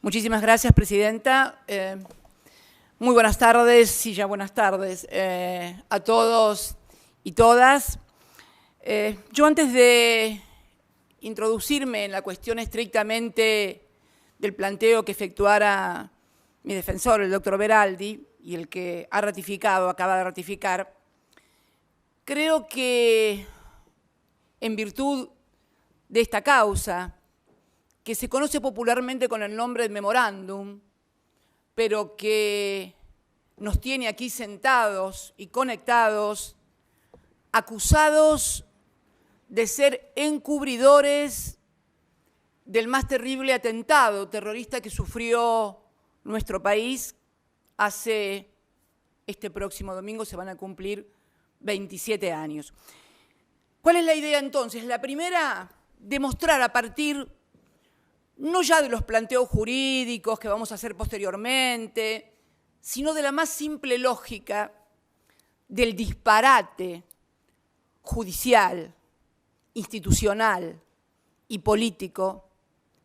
Muchísimas gracias, Presidenta. Muy buenas tardes, sí, ya buenas tardes a todos y todas. Yo antes de introducirme en la cuestión estrictamente del planteo que efectuara mi defensor, el doctor Beraldi, y el que ha ratificado, acaba de ratificar, creo que en virtud de esta causa, que se conoce popularmente con el nombre de memorándum, pero que nos tiene aquí sentados y conectados, acusados de ser encubridores del más terrible atentado terrorista que sufrió nuestro país. Hace este próximo domingo se van a cumplir 27 años. ¿Cuál es la idea entonces? La primera, demostrar a partir no ya de los planteos jurídicos que vamos a hacer posteriormente, sino de la más simple lógica del disparate judicial, institucional y político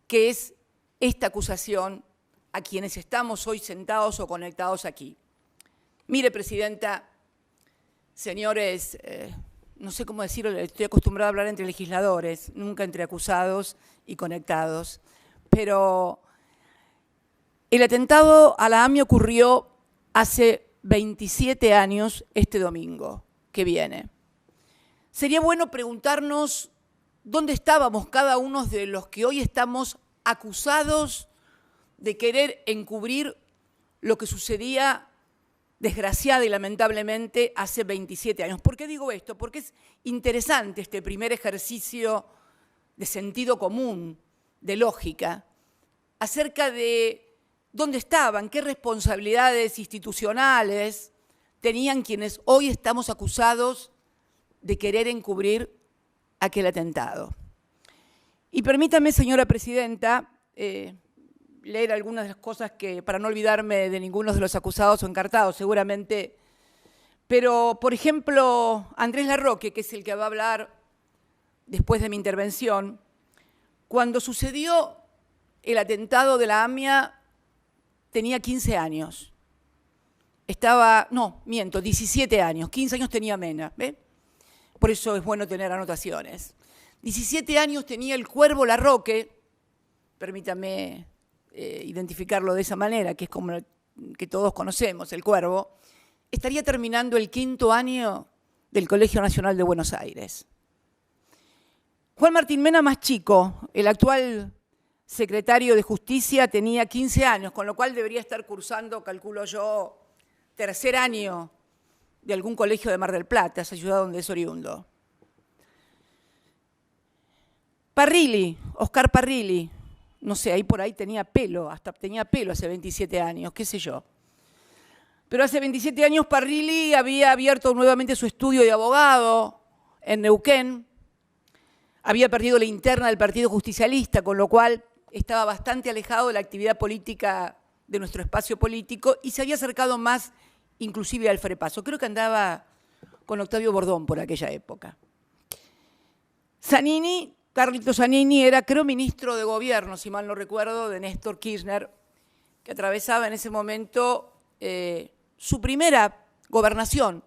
que es esta acusación a quienes estamos hoy sentados o conectados aquí. Mire, Presidenta, señores, no sé cómo decirlo, estoy acostumbrada a hablar entre legisladores, nunca entre acusados y conectados, pero el atentado a la AMIA ocurrió hace 27 años este domingo que viene. Sería bueno preguntarnos dónde estábamos cada uno de los que hoy estamos acusados de querer encubrir lo que sucedía desgraciada y lamentablemente hace 27 años. ¿Por qué digo esto? Porque es interesante este primer ejercicio de sentido común, de lógica, acerca de dónde estaban, qué responsabilidades institucionales tenían quienes hoy estamos acusados de querer encubrir aquel atentado. Y permítame, señora Presidenta, leer algunas de las cosas que, para no olvidarme de ninguno de los acusados o encartados, seguramente, pero, por ejemplo, Andrés Larroque, que es el que va a hablar después de mi intervención, cuando sucedió el atentado de la AMIA tenía 15 años. 17 años, 15 años tenía Mena, ¿ve? Por eso es bueno tener anotaciones. 17 años tenía el Cuervo Larroque, permítame identificarlo de esa manera, que es como que todos conocemos, el Cuervo, estaría terminando el 5º año del Colegio Nacional de Buenos Aires. Juan Martín Mena, más chico, el actual secretario de Justicia, tenía 15 años, con lo cual debería estar cursando, calculo yo, 3er año de algún colegio de Mar del Plata, esa ciudad donde es oriundo. Parrilli, Oscar Parrilli, no sé, ahí por ahí tenía pelo, hasta tenía pelo hace 27 años, qué sé yo. Pero hace 27 años Parrilli había abierto nuevamente su estudio de abogado en Neuquén, había perdido la interna del Partido Justicialista, con lo cual estaba bastante alejado de la actividad política de nuestro espacio político y se había acercado más inclusive al Frepaso. Creo que andaba con Octavio Bordón por aquella época. Zanini, Carlitos Zanini, era, creo, ministro de Gobierno, si mal no recuerdo, de Néstor Kirchner, que atravesaba en ese momento su primera gobernación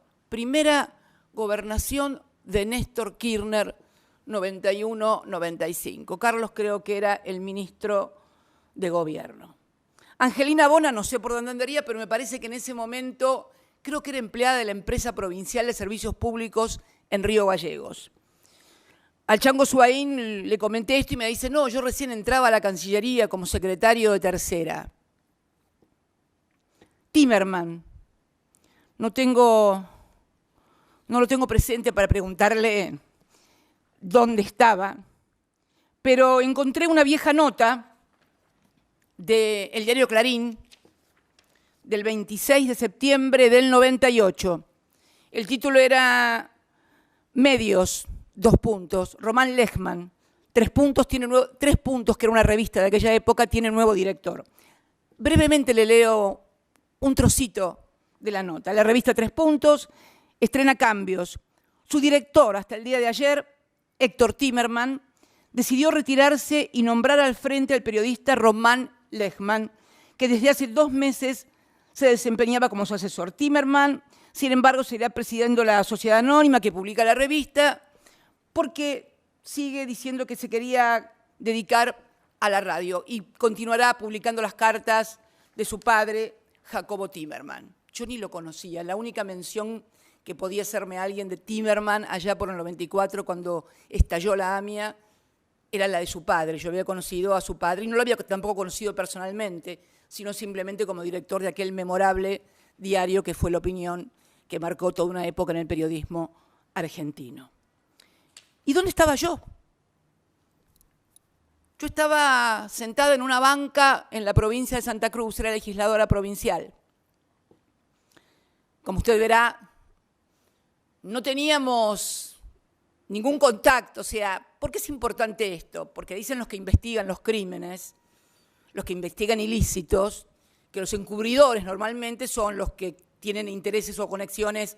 de Néstor Kirchner, 91-95. Carlos creo que era el ministro de Gobierno. Angelina Bona, no sé por dónde andaría, pero me parece que en ese momento creo que era empleada de la empresa provincial de servicios públicos en Río Gallegos. Al Chango Suaín le comenté esto y me dice, no, yo recién entraba a la Cancillería como secretario de tercera. Timerman, no lo tengo presente para preguntarle dónde estaba, pero encontré una vieja nota del diario Clarín del 26 de septiembre del 98. El título era Medios, : Román Lechman, 3 puntos, que era una revista de aquella época, tiene nuevo director. Brevemente le leo un trocito de la nota. La revista 3 puntos estrena cambios. Su director, hasta el día de ayer, Héctor Timerman, decidió retirarse y nombrar al frente al periodista Román Lehmann, que desde hace 2 meses se desempeñaba como su asesor. Timerman, sin embargo, seguirá presidiendo la sociedad anónima que publica la revista, porque sigue diciendo que se quería dedicar a la radio y continuará publicando las cartas de su padre, Jacobo Timerman. Yo ni lo conocía, la única mención que podía hacerme alguien de Timerman allá por el 94, cuando estalló la AMIA, era la de su padre. Yo había conocido a su padre y no lo había tampoco conocido personalmente, sino simplemente como director de aquel memorable diario que fue La Opinión, que marcó toda una época en el periodismo argentino. ¿Y dónde estaba yo? Yo estaba sentada en una banca en la provincia de Santa Cruz, era legisladora provincial. Como usted verá, no teníamos ningún contacto. O sea, ¿por qué es importante esto? Porque dicen los que investigan los crímenes, los que investigan ilícitos, que los encubridores normalmente son los que tienen intereses o conexiones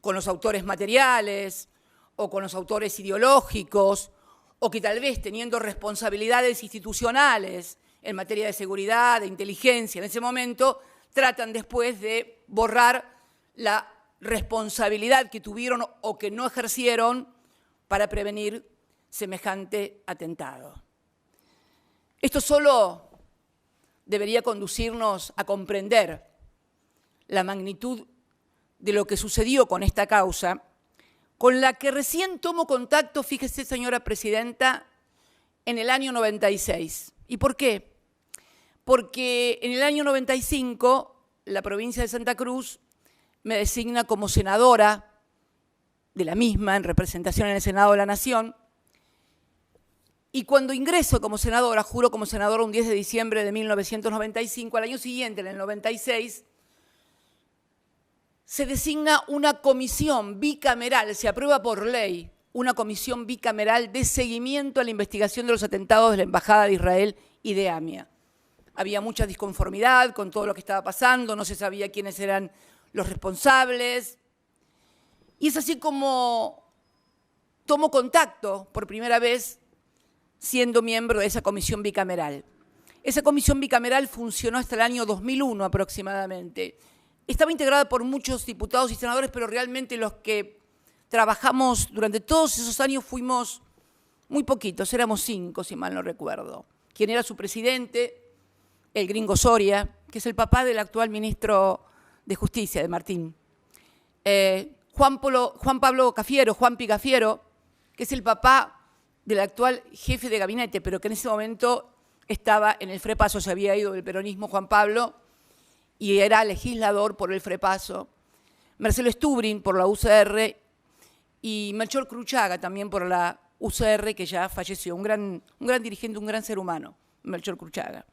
con los autores materiales o con los autores ideológicos, o que tal vez teniendo responsabilidades institucionales en materia de seguridad, de inteligencia, en ese momento tratan después de borrar la responsabilidad que tuvieron o que no ejercieron para prevenir semejante atentado. Esto solo debería conducirnos a comprender la magnitud de lo que sucedió con esta causa, con la que recién tomo contacto, fíjese, señora presidenta, en el año 96. ¿Y por qué? Porque en el año 95 la provincia de Santa Cruz me designa como senadora de la misma, en representación en el Senado de la Nación, y cuando ingreso como senadora, juro como senadora un 10 de diciembre de 1995, al año siguiente, en el 96, se designa una comisión bicameral, se aprueba por ley, una comisión bicameral de seguimiento a la investigación de los atentados de la Embajada de Israel y de AMIA. Había mucha disconformidad con todo lo que estaba pasando, no se sabía quiénes eran los responsables. Y es así como tomo contacto por primera vez siendo miembro de esa comisión bicameral. Esa comisión bicameral funcionó hasta el año 2001 aproximadamente. Estaba integrada por muchos diputados y senadores, pero realmente los que trabajamos durante todos esos años fuimos muy poquitos, éramos 5, si mal no recuerdo. Quien era su presidente, el gringo Soria, que es el papá del actual ministro de Justicia, de Martín. Juan Pablo Cafiero, Juanpi Cafiero, que es el papá del actual jefe de gabinete, pero que en ese momento estaba en el FREPASO, se había ido del peronismo Juan Pablo, y era legislador por el FREPASO. Marcelo Stubrin por la UCR y Melchor Cruchaga también por la UCR, que ya falleció, un gran dirigente, un gran ser humano, Melchor Cruchaga.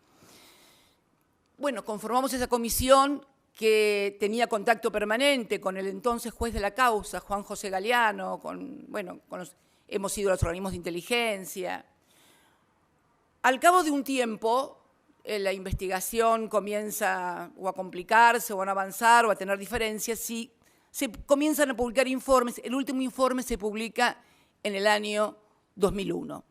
Bueno, conformamos esa comisión que tenía contacto permanente con el entonces juez de la causa, Juan José Galeano, hemos ido a los organismos de inteligencia. Al cabo de un tiempo, la investigación comienza o a complicarse o a no avanzar o a tener diferencias y se comienzan a publicar informes. El último informe se publica en el año 2001.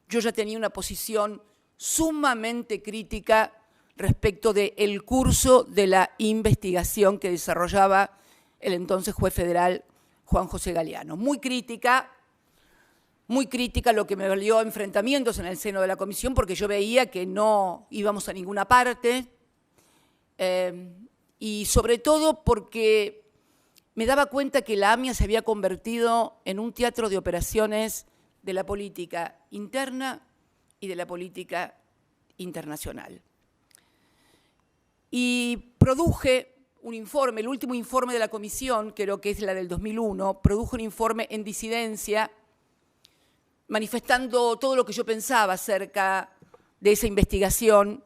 Yo ya tenía una posición sumamente crítica respecto del curso de la investigación que desarrollaba el entonces juez federal Juan José Galeano. Muy crítica, lo que me valió enfrentamientos en el seno de la comisión, porque yo veía que no íbamos a ninguna parte, y sobre todo porque me daba cuenta que la AMIA se había convertido en un teatro de operaciones de la política interna y de la política internacional. Y produje un informe, el último informe de la comisión, creo que es la del 2001, produjo un informe en disidencia, manifestando todo lo que yo pensaba acerca de esa investigación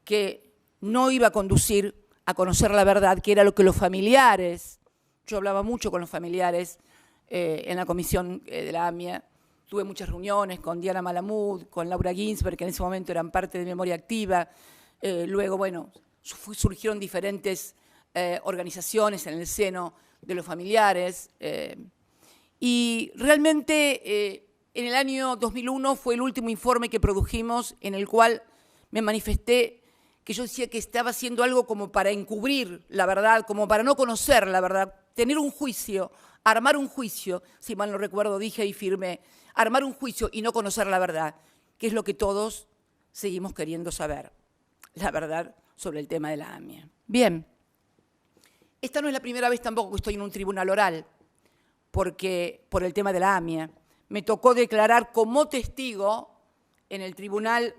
que no iba a conducir a conocer la verdad, que era lo que los familiares, yo hablaba mucho con los familiares en la comisión de la AMIA, tuve muchas reuniones con Diana Malamud, con Laura Ginsberg, que en ese momento eran parte de Memoria Activa, luego, bueno, surgieron diferentes organizaciones en el seno de los familiares, y realmente en el año 2001 fue el último informe que produjimos en el cual me manifesté que yo decía que estaba haciendo algo como para encubrir la verdad, como para no conocer la verdad, tener un juicio, armar un juicio, si mal no recuerdo, dije y firmé, armar un juicio y no conocer la verdad, que es lo que todos seguimos queriendo saber, la verdad sobre el tema de la AMIA. Bien, esta no es la primera vez tampoco que estoy en un tribunal oral, porque por el tema de la AMIA. Me tocó declarar como testigo en el tribunal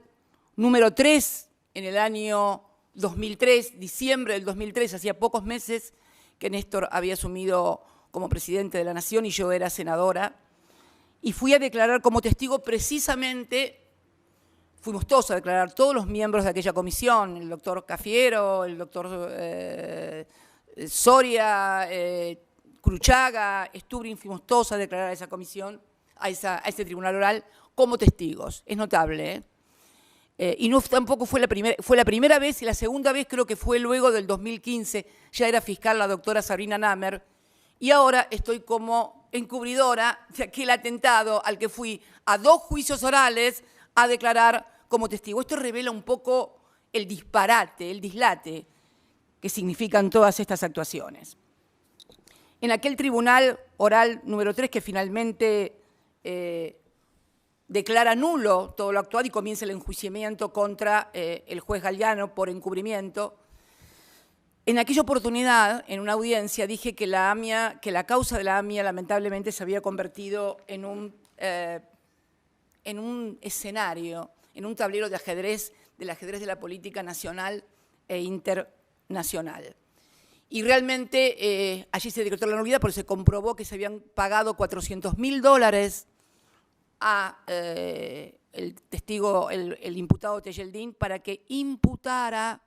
número 3 en el año 2003, diciembre del 2003, hacía pocos meses que Néstor había asumido como presidente de la Nación y yo era senadora, y fui a declarar como testigo precisamente, fuimos todos a declarar, todos los miembros de aquella comisión, el doctor Cafiero, el doctor Soria, Cruchaga, Stubrin, fuimos todos a declarar a esa comisión, a ese tribunal oral, como testigos. Es notable, ¿eh? Y no tampoco fue la primera vez, y la segunda vez creo que fue luego del 2015, ya era fiscal la doctora Sabrina Namer, y ahora estoy como encubridora de aquel atentado al que fui a 2 juicios orales a declarar como testigo. Esto revela un poco el disparate, el dislate que significan todas estas actuaciones. En aquel tribunal oral número 3 que finalmente declara nulo todo lo actuado y comienza el enjuiciamiento contra el juez Galliano por encubrimiento. En aquella oportunidad, en una audiencia, dije que la causa de la AMIA lamentablemente se había convertido en un escenario, en un tablero de ajedrez, del ajedrez de la política nacional e internacional. Y realmente allí se decretó la nulidad porque se comprobó que se habían pagado $400.000 a el testigo, el imputado Tejeldín, para que imputara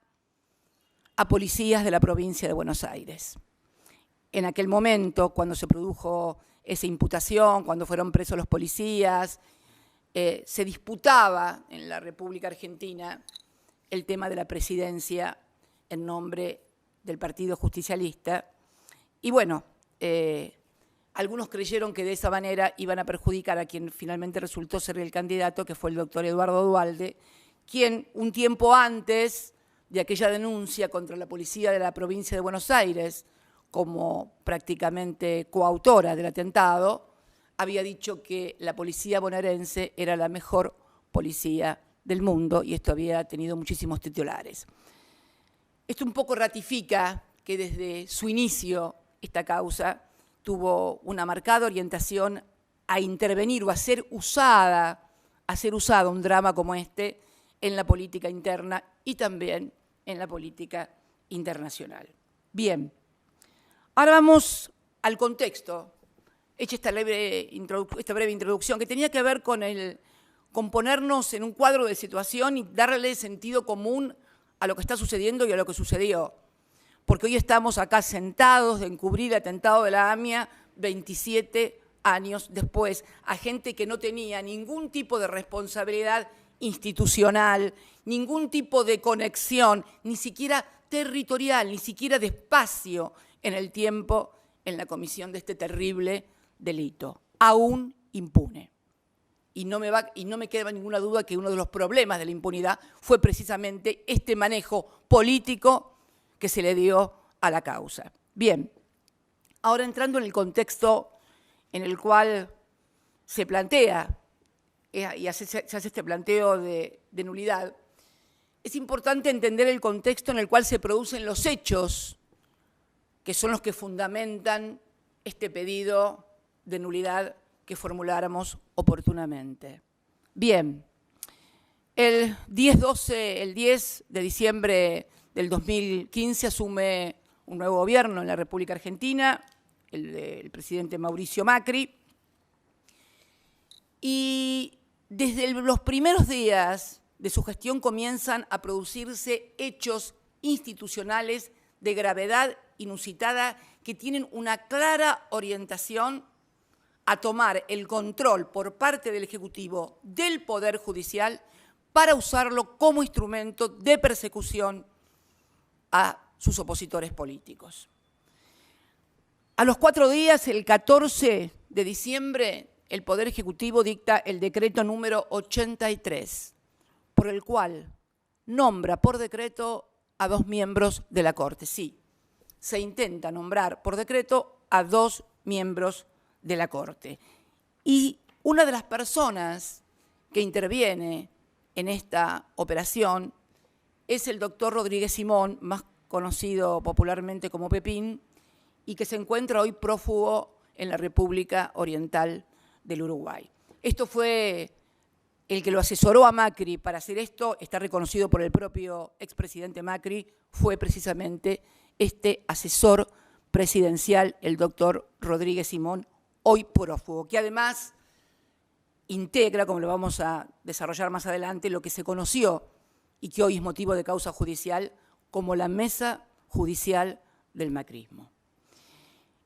a policías de la provincia de Buenos Aires. En aquel momento, cuando se produjo esa imputación, cuando fueron presos los policías, se disputaba en la República Argentina el tema de la presidencia en nombre del Partido Justicialista. Y bueno, algunos creyeron que de esa manera iban a perjudicar a quien finalmente resultó ser el candidato, que fue el doctor Eduardo Duhalde, quien un tiempo antes de aquella denuncia contra la policía de la provincia de Buenos Aires, como prácticamente coautora del atentado, había dicho que la policía bonaerense era la mejor policía del mundo, y esto había tenido muchísimos titulares. Esto un poco ratifica que desde su inicio esta causa tuvo una marcada orientación a intervenir o a ser usada un drama como este en la política interna y también en la política internacional. Bien, ahora vamos al contexto. Hecha esta breve introducción que tenía que ver con ponernos en un cuadro de situación y darle sentido común a lo que está sucediendo y a lo que sucedió. Porque hoy estamos acá sentados de encubrir el atentado de la AMIA 27 años después, a gente que no tenía ningún tipo de responsabilidad institucional, ningún tipo de conexión, ni siquiera territorial, ni siquiera de espacio en el tiempo en la comisión de este terrible delito, aún impune. Y no me queda ninguna duda que uno de los problemas de la impunidad fue precisamente este manejo político que se le dio a la causa. Bien, ahora entrando en el contexto en el cual se plantea y se hace este planteo de nulidad, es importante entender el contexto en el cual se producen los hechos que son los que fundamentan este pedido de nulidad que formuláramos oportunamente. Bien, el 10 de diciembre del 2015 asume un nuevo gobierno en la República Argentina, el del presidente Mauricio Macri, y desde los primeros días de su gestión comienzan a producirse hechos institucionales de gravedad inusitada que tienen una clara orientación a tomar el control por parte del Ejecutivo del Poder Judicial para usarlo como instrumento de persecución a sus opositores políticos. A los 4 días, el 14 de diciembre, el Poder Ejecutivo dicta el decreto número 83, por el cual nombra por decreto a 2 miembros de la Corte. Sí, se intenta nombrar por decreto a 2 miembros de la Corte. Y una de las personas que interviene en esta operación es el doctor Rodríguez Simón, más conocido popularmente como Pepín, y que se encuentra hoy prófugo en la República Oriental del Uruguay. Esto fue el que lo asesoró a Macri para hacer esto, está reconocido por el propio expresidente Macri, fue precisamente este asesor presidencial, el doctor Rodríguez Simón, hoy prófugo, que además integra, como lo vamos a desarrollar más adelante, lo que se conoció y que hoy es motivo de causa judicial como la mesa judicial del macrismo.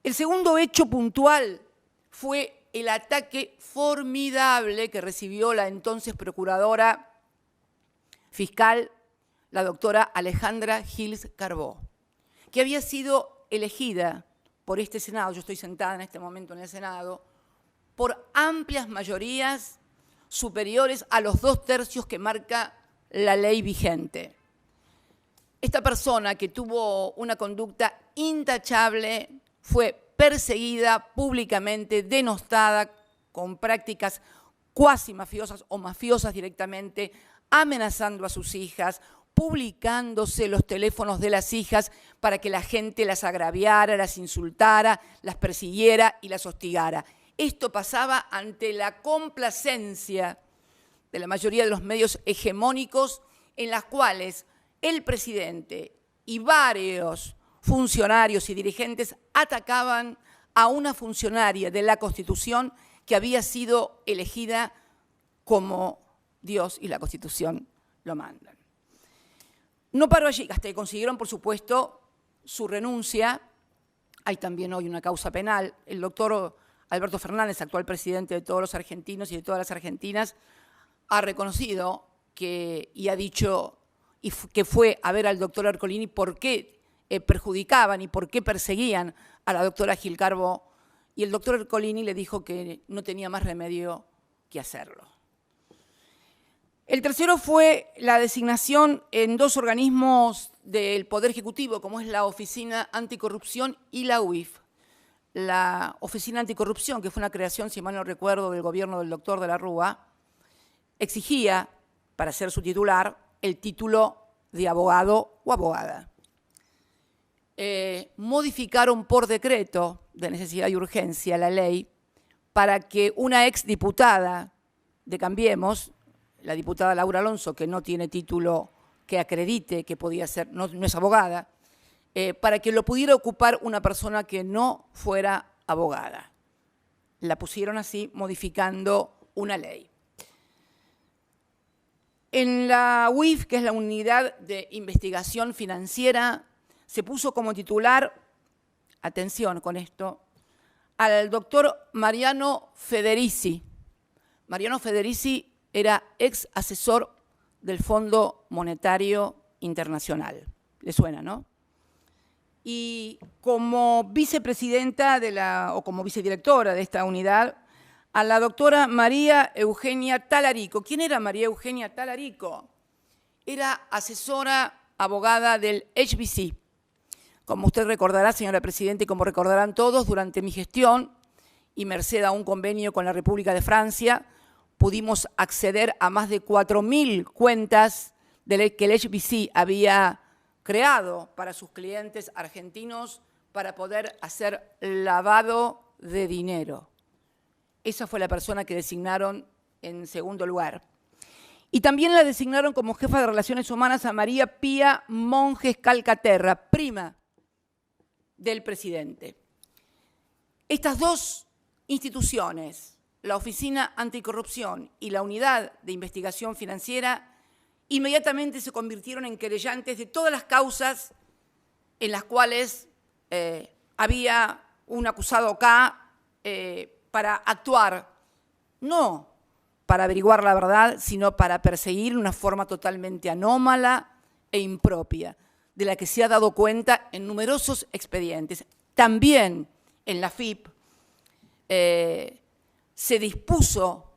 El segundo hecho puntual fue el ataque formidable que recibió la entonces procuradora fiscal, la doctora Alejandra Gils Carbó, que había sido elegida por este Senado, yo estoy sentada en este momento en el Senado, por amplias mayorías superiores a los 2/3 que marca la ley vigente. Esta persona, que tuvo una conducta intachable, fue perseguida públicamente, denostada, con prácticas cuasi mafiosas o mafiosas directamente, amenazando a sus hijas, publicándose los teléfonos de las hijas para que la gente las agraviara, las insultara, las persiguiera y las hostigara. Esto pasaba ante la complacencia de la mayoría de los medios hegemónicos, en las cuales el presidente y varios funcionarios y dirigentes atacaban a una funcionaria de la Constitución que había sido elegida como Dios y la Constitución lo mandan. No paró allí, hasta que consiguieron, por supuesto, su renuncia. Hay también hoy una causa penal. El doctor Alberto Fernández, actual presidente de todos los argentinos y de todas las argentinas, ha reconocido que, y ha dicho que fue a ver al doctor Ercolini por qué perjudicaban y por qué perseguían a la doctora Gil Carbó, y el doctor Ercolini le dijo que no tenía más remedio que hacerlo. El tercero fue la designación en 2 organismos del Poder Ejecutivo, como es la Oficina Anticorrupción y la UIF. La Oficina Anticorrupción, que fue una creación, si mal no recuerdo, del gobierno del doctor de la Rúa, exigía, para ser su titular, el título de abogado o abogada. Modificaron por decreto de necesidad y urgencia la ley para que una exdiputada de Cambiemos, la diputada Laura Alonso, que no tiene título que acredite que podía ser, no es abogada, para que lo pudiera ocupar una persona que no fuera abogada. La pusieron así, modificando una ley. En la UIF, que es la Unidad de Investigación Financiera, se puso como titular, atención con esto, al doctor Mariano Federici. Mariano Federici era ex asesor del Fondo Monetario Internacional. ¿Le suena, no? Y como vicepresidenta o como vicedirectora de esta unidad, a la doctora María Eugenia Talarico. ¿Quién era María Eugenia Talarico? Era asesora abogada del HBC. Como usted recordará, señora presidenta, y como recordarán todos, durante mi gestión y merced a un convenio con la República de Francia, pudimos acceder a más de 4.000 cuentas que el HBC había creado para sus clientes argentinos para poder hacer lavado de dinero. Esa fue la persona que designaron en segundo lugar. Y también la designaron como jefa de Relaciones Humanas a María Pía Monjes Calcaterra, prima del presidente. Estas 2 instituciones, la Oficina Anticorrupción y la Unidad de Investigación Financiera, inmediatamente se convirtieron en querellantes de todas las causas en las cuales había un acusado acá para actuar, no para averiguar la verdad, sino para perseguir de una forma totalmente anómala e impropia, de la que se ha dado cuenta en numerosos expedientes. También en la FIP se dispuso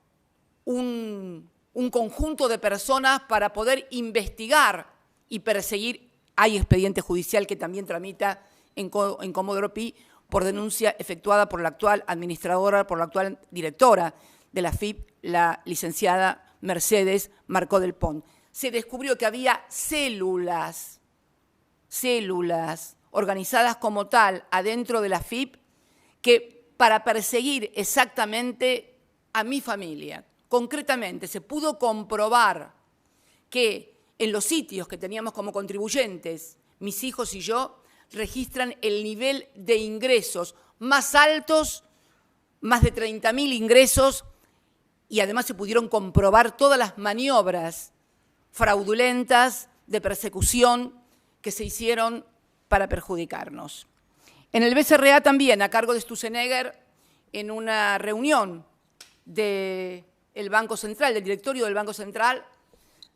un un conjunto de personas para poder investigar y perseguir. Hay expediente judicial que también tramita en Comodoro Pi por denuncia efectuada por la actual administradora, por la actual directora de la FIP, la licenciada Mercedes Marcó del Pont. Se descubrió que había células organizadas como tal adentro de la FIP que para perseguir exactamente a mi familia. Concretamente, se pudo comprobar que en los sitios que teníamos como contribuyentes, mis hijos y yo, registran el nivel de ingresos más altos, más de 30.000 ingresos, y además se pudieron comprobar todas las maniobras fraudulentas de persecución que se hicieron para perjudicarnos. En el BCRA también, a cargo de Sturzenegger, en una reunión del Banco Central, del directorio del Banco Central,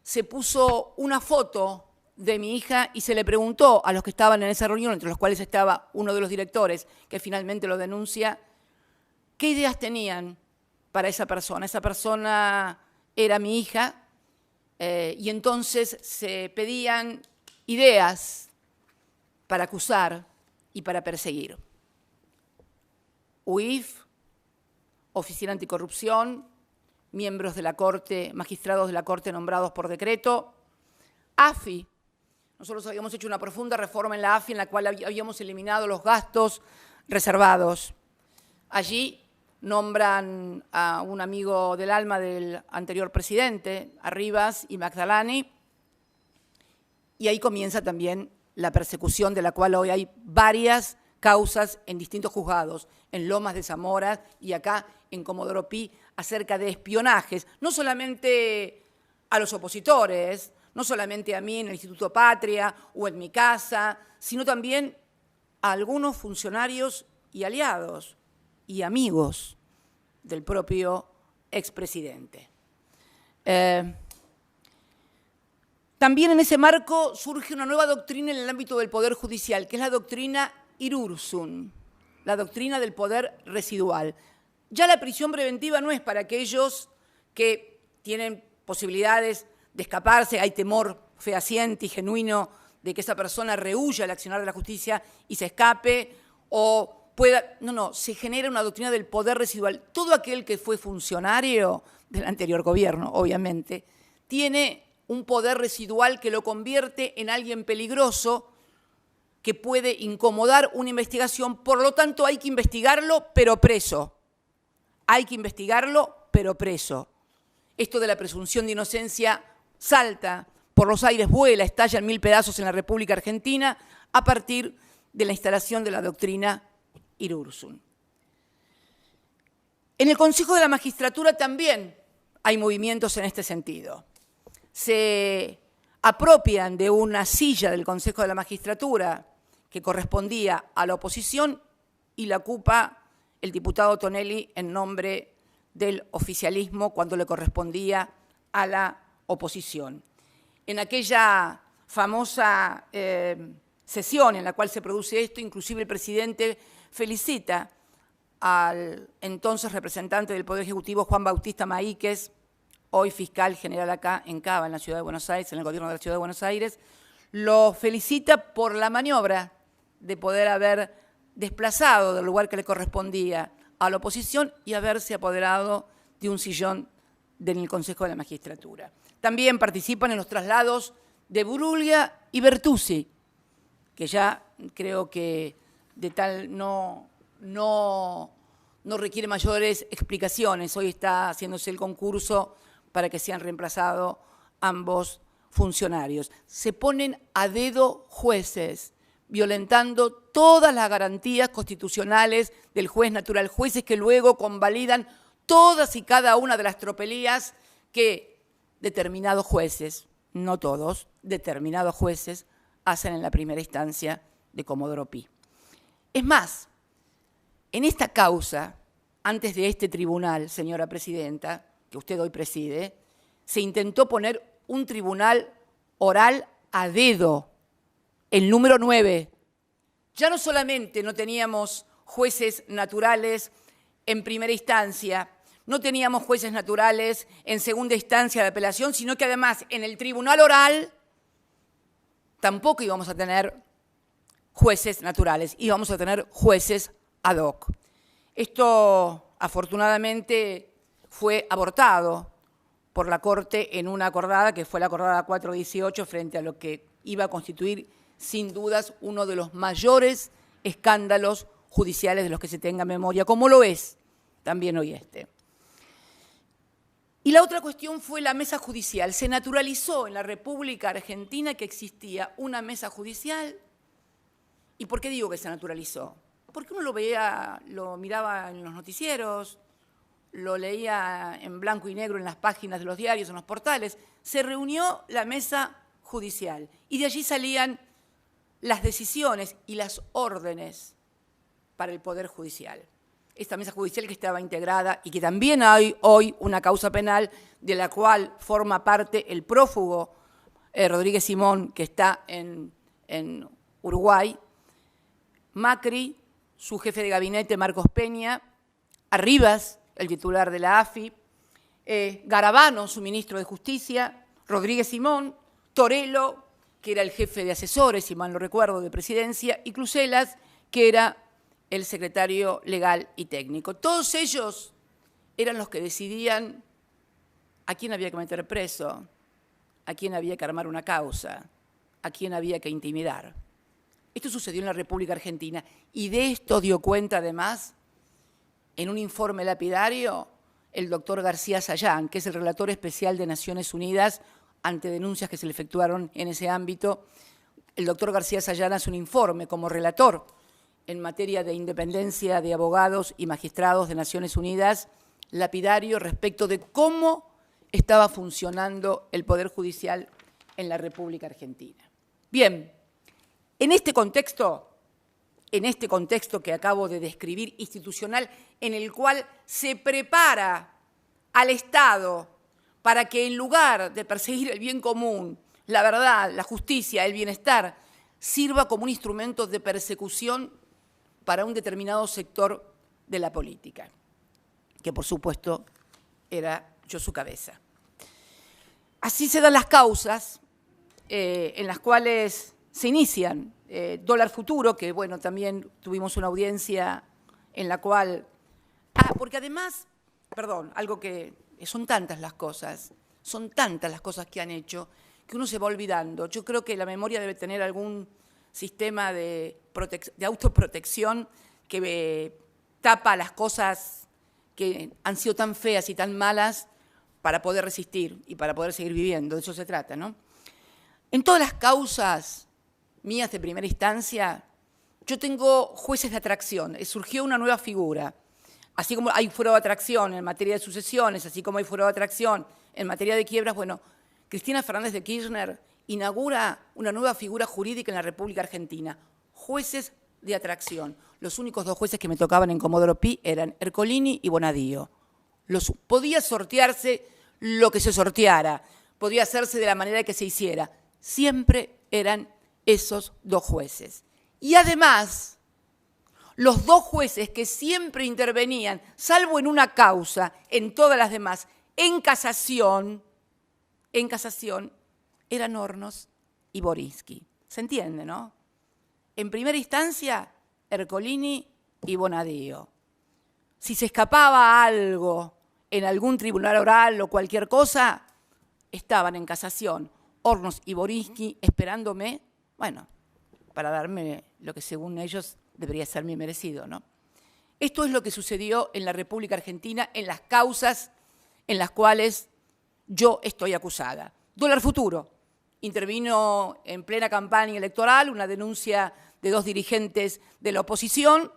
se puso una foto de mi hija y se le preguntó a los que estaban en esa reunión, entre los cuales estaba uno de los directores, que finalmente lo denuncia, qué ideas tenían para esa persona. Esa persona era mi hija, y entonces se pedían ideas para acusar y para perseguir. UIF, Oficina Anticorrupción, miembros de la Corte, magistrados de la Corte nombrados por decreto, AFI. Nosotros habíamos hecho una profunda reforma en la AFI en la cual habíamos eliminado los gastos reservados. Allí nombran a un amigo del alma del anterior presidente, a Rivas y Magdalani, y ahí comienza también la persecución de la cual hoy hay varias causas en distintos juzgados, en Lomas de Zamora y acá en Comodoro Pi, acerca de espionajes, no solamente a los opositores, no solamente a mí en el Instituto Patria o en mi casa, sino también a algunos funcionarios y aliados y amigos del propio expresidente. También en ese marco surge una nueva doctrina en el ámbito del Poder Judicial, que es la doctrina Irurzun, la doctrina del poder residual. Ya la prisión preventiva no es para aquellos que tienen posibilidades de escaparse, hay temor fehaciente y genuino de que esa persona rehúya el accionar de la justicia y se escape o pueda. No, se genera una doctrina del poder residual. Todo aquel que fue funcionario del anterior gobierno, obviamente, tiene un poder residual que lo convierte en alguien peligroso que puede incomodar una investigación. Por lo tanto, hay que investigarlo, pero preso. Hay que investigarlo, pero preso. Esto de la presunción de inocencia salta por los aires, vuela, estalla en 1000 pedazos en la República Argentina a partir de la instalación de la doctrina Irurzun. En el Consejo de la Magistratura también hay movimientos en este sentido. Se apropian de una silla del Consejo de la Magistratura que correspondía a la oposición y la ocupa el diputado Tonelli en nombre del oficialismo cuando le correspondía a la oposición. En aquella famosa sesión en la cual se produce esto, inclusive el presidente felicita al entonces representante del Poder Ejecutivo, Juan Bautista Maíquez, hoy fiscal general acá en Cava, en la Ciudad de Buenos Aires, en el gobierno de la Ciudad de Buenos Aires, lo felicita por la maniobra de poder haber desplazado del lugar que le correspondía a la oposición y haberse apoderado de un sillón del Consejo de la Magistratura. También participan en los traslados de Bruglia y Bertuzzi, que ya creo que de tal no requiere mayores explicaciones. Hoy está haciéndose el concurso para que sean reemplazados ambos funcionarios. Se ponen a dedo jueces, violentando todas las garantías constitucionales del juez natural, jueces que luego convalidan todas y cada una de las tropelías que determinados jueces, no todos, determinados jueces hacen en la primera instancia de Comodoro Pi. Es más, en esta causa, antes de este tribunal, señora presidenta, que usted hoy preside, se intentó poner un tribunal oral a dedo, el número 9. Ya no solamente no teníamos jueces naturales en primera instancia, no teníamos jueces naturales en segunda instancia de apelación, sino que además en el tribunal oral tampoco íbamos a tener jueces naturales, íbamos a tener jueces ad hoc. Esto, afortunadamente, fue abortado por la Corte en una acordada que fue la acordada 418 frente a lo que iba a constituir, sin dudas, uno de los mayores escándalos judiciales de los que se tenga memoria, como lo es también hoy este. Y la otra cuestión fue la mesa judicial. Se naturalizó en la República Argentina que existía una mesa judicial. ¿Y por qué digo que se naturalizó? Porque uno lo veía, lo miraba en los noticieros, lo leía en blanco y negro en las páginas de los diarios, en los portales. Se reunió la mesa judicial y de allí salían las decisiones y las órdenes para el Poder Judicial. Esta mesa judicial que estaba integrada y que también hay hoy una causa penal de la cual forma parte el prófugo Rodríguez Simón, que está en Uruguay, Macri, su jefe de gabinete Marcos Peña, Arribas, el titular de la AFI, Garabano, su ministro de Justicia, Rodríguez Simón, Torello, que era el jefe de asesores, si mal no recuerdo, de Presidencia, y Crucelas, que era el secretario legal y técnico. Todos ellos eran los que decidían a quién había que meter preso, a quién había que armar una causa, a quién había que intimidar. Esto sucedió en la República Argentina y de esto dio cuenta además en un informe lapidario el doctor García Sayán, que es el relator especial de Naciones Unidas ante denuncias que se le efectuaron en ese ámbito. El doctor García Sayán hace un informe como relator en materia de independencia de abogados y magistrados de Naciones Unidas, lapidario respecto de cómo estaba funcionando el Poder Judicial en la República Argentina. Bien, en este contexto que acabo de describir, institucional, en el cual se prepara al Estado para que en lugar de perseguir el bien común, la verdad, la justicia, el bienestar, sirva como un instrumento de persecución para un determinado sector de la política, que por supuesto era yo su cabeza. Así se dan las causas en las cuales se inician. Dólar futuro, que bueno, también tuvimos una audiencia en la cual... porque además, algo que son tantas las cosas que han hecho, que uno se va olvidando. Yo creo que la memoria debe tener algún sistema de autoprotección que tapa las cosas que han sido tan feas y tan malas para poder resistir y para poder seguir viviendo. De eso se trata, ¿no? En todas las causas mías de primera instancia, yo tengo jueces de atracción. Surgió una nueva figura. Así como hay fuero de atracción en materia de sucesiones, así como hay fuero de atracción en materia de quiebras, bueno, Cristina Fernández de Kirchner inaugura una nueva figura jurídica en la República Argentina, jueces de atracción. Los únicos dos jueces que me tocaban en Comodoro Pi eran Ercolini y Bonadío. Podía sortearse lo que se sorteara, podía hacerse de la manera que se hiciera. Siempre eran esos dos jueces. Y además, los dos jueces que siempre intervenían, salvo en una causa, en todas las demás, en casación, eran Hornos y Borinsky. ¿Se entiende, no? En primera instancia, Ercolini y Bonadío. Si se escapaba algo en algún tribunal oral o cualquier cosa, estaban en casación. Hornos y Borinsky esperándome, bueno, para darme lo que según ellos debería ser mi merecido, ¿no? Esto es lo que sucedió en la República Argentina en las causas en las cuales yo estoy acusada. Dólar futuro. Intervino en plena campaña electoral una denuncia de dos dirigentes de la oposición,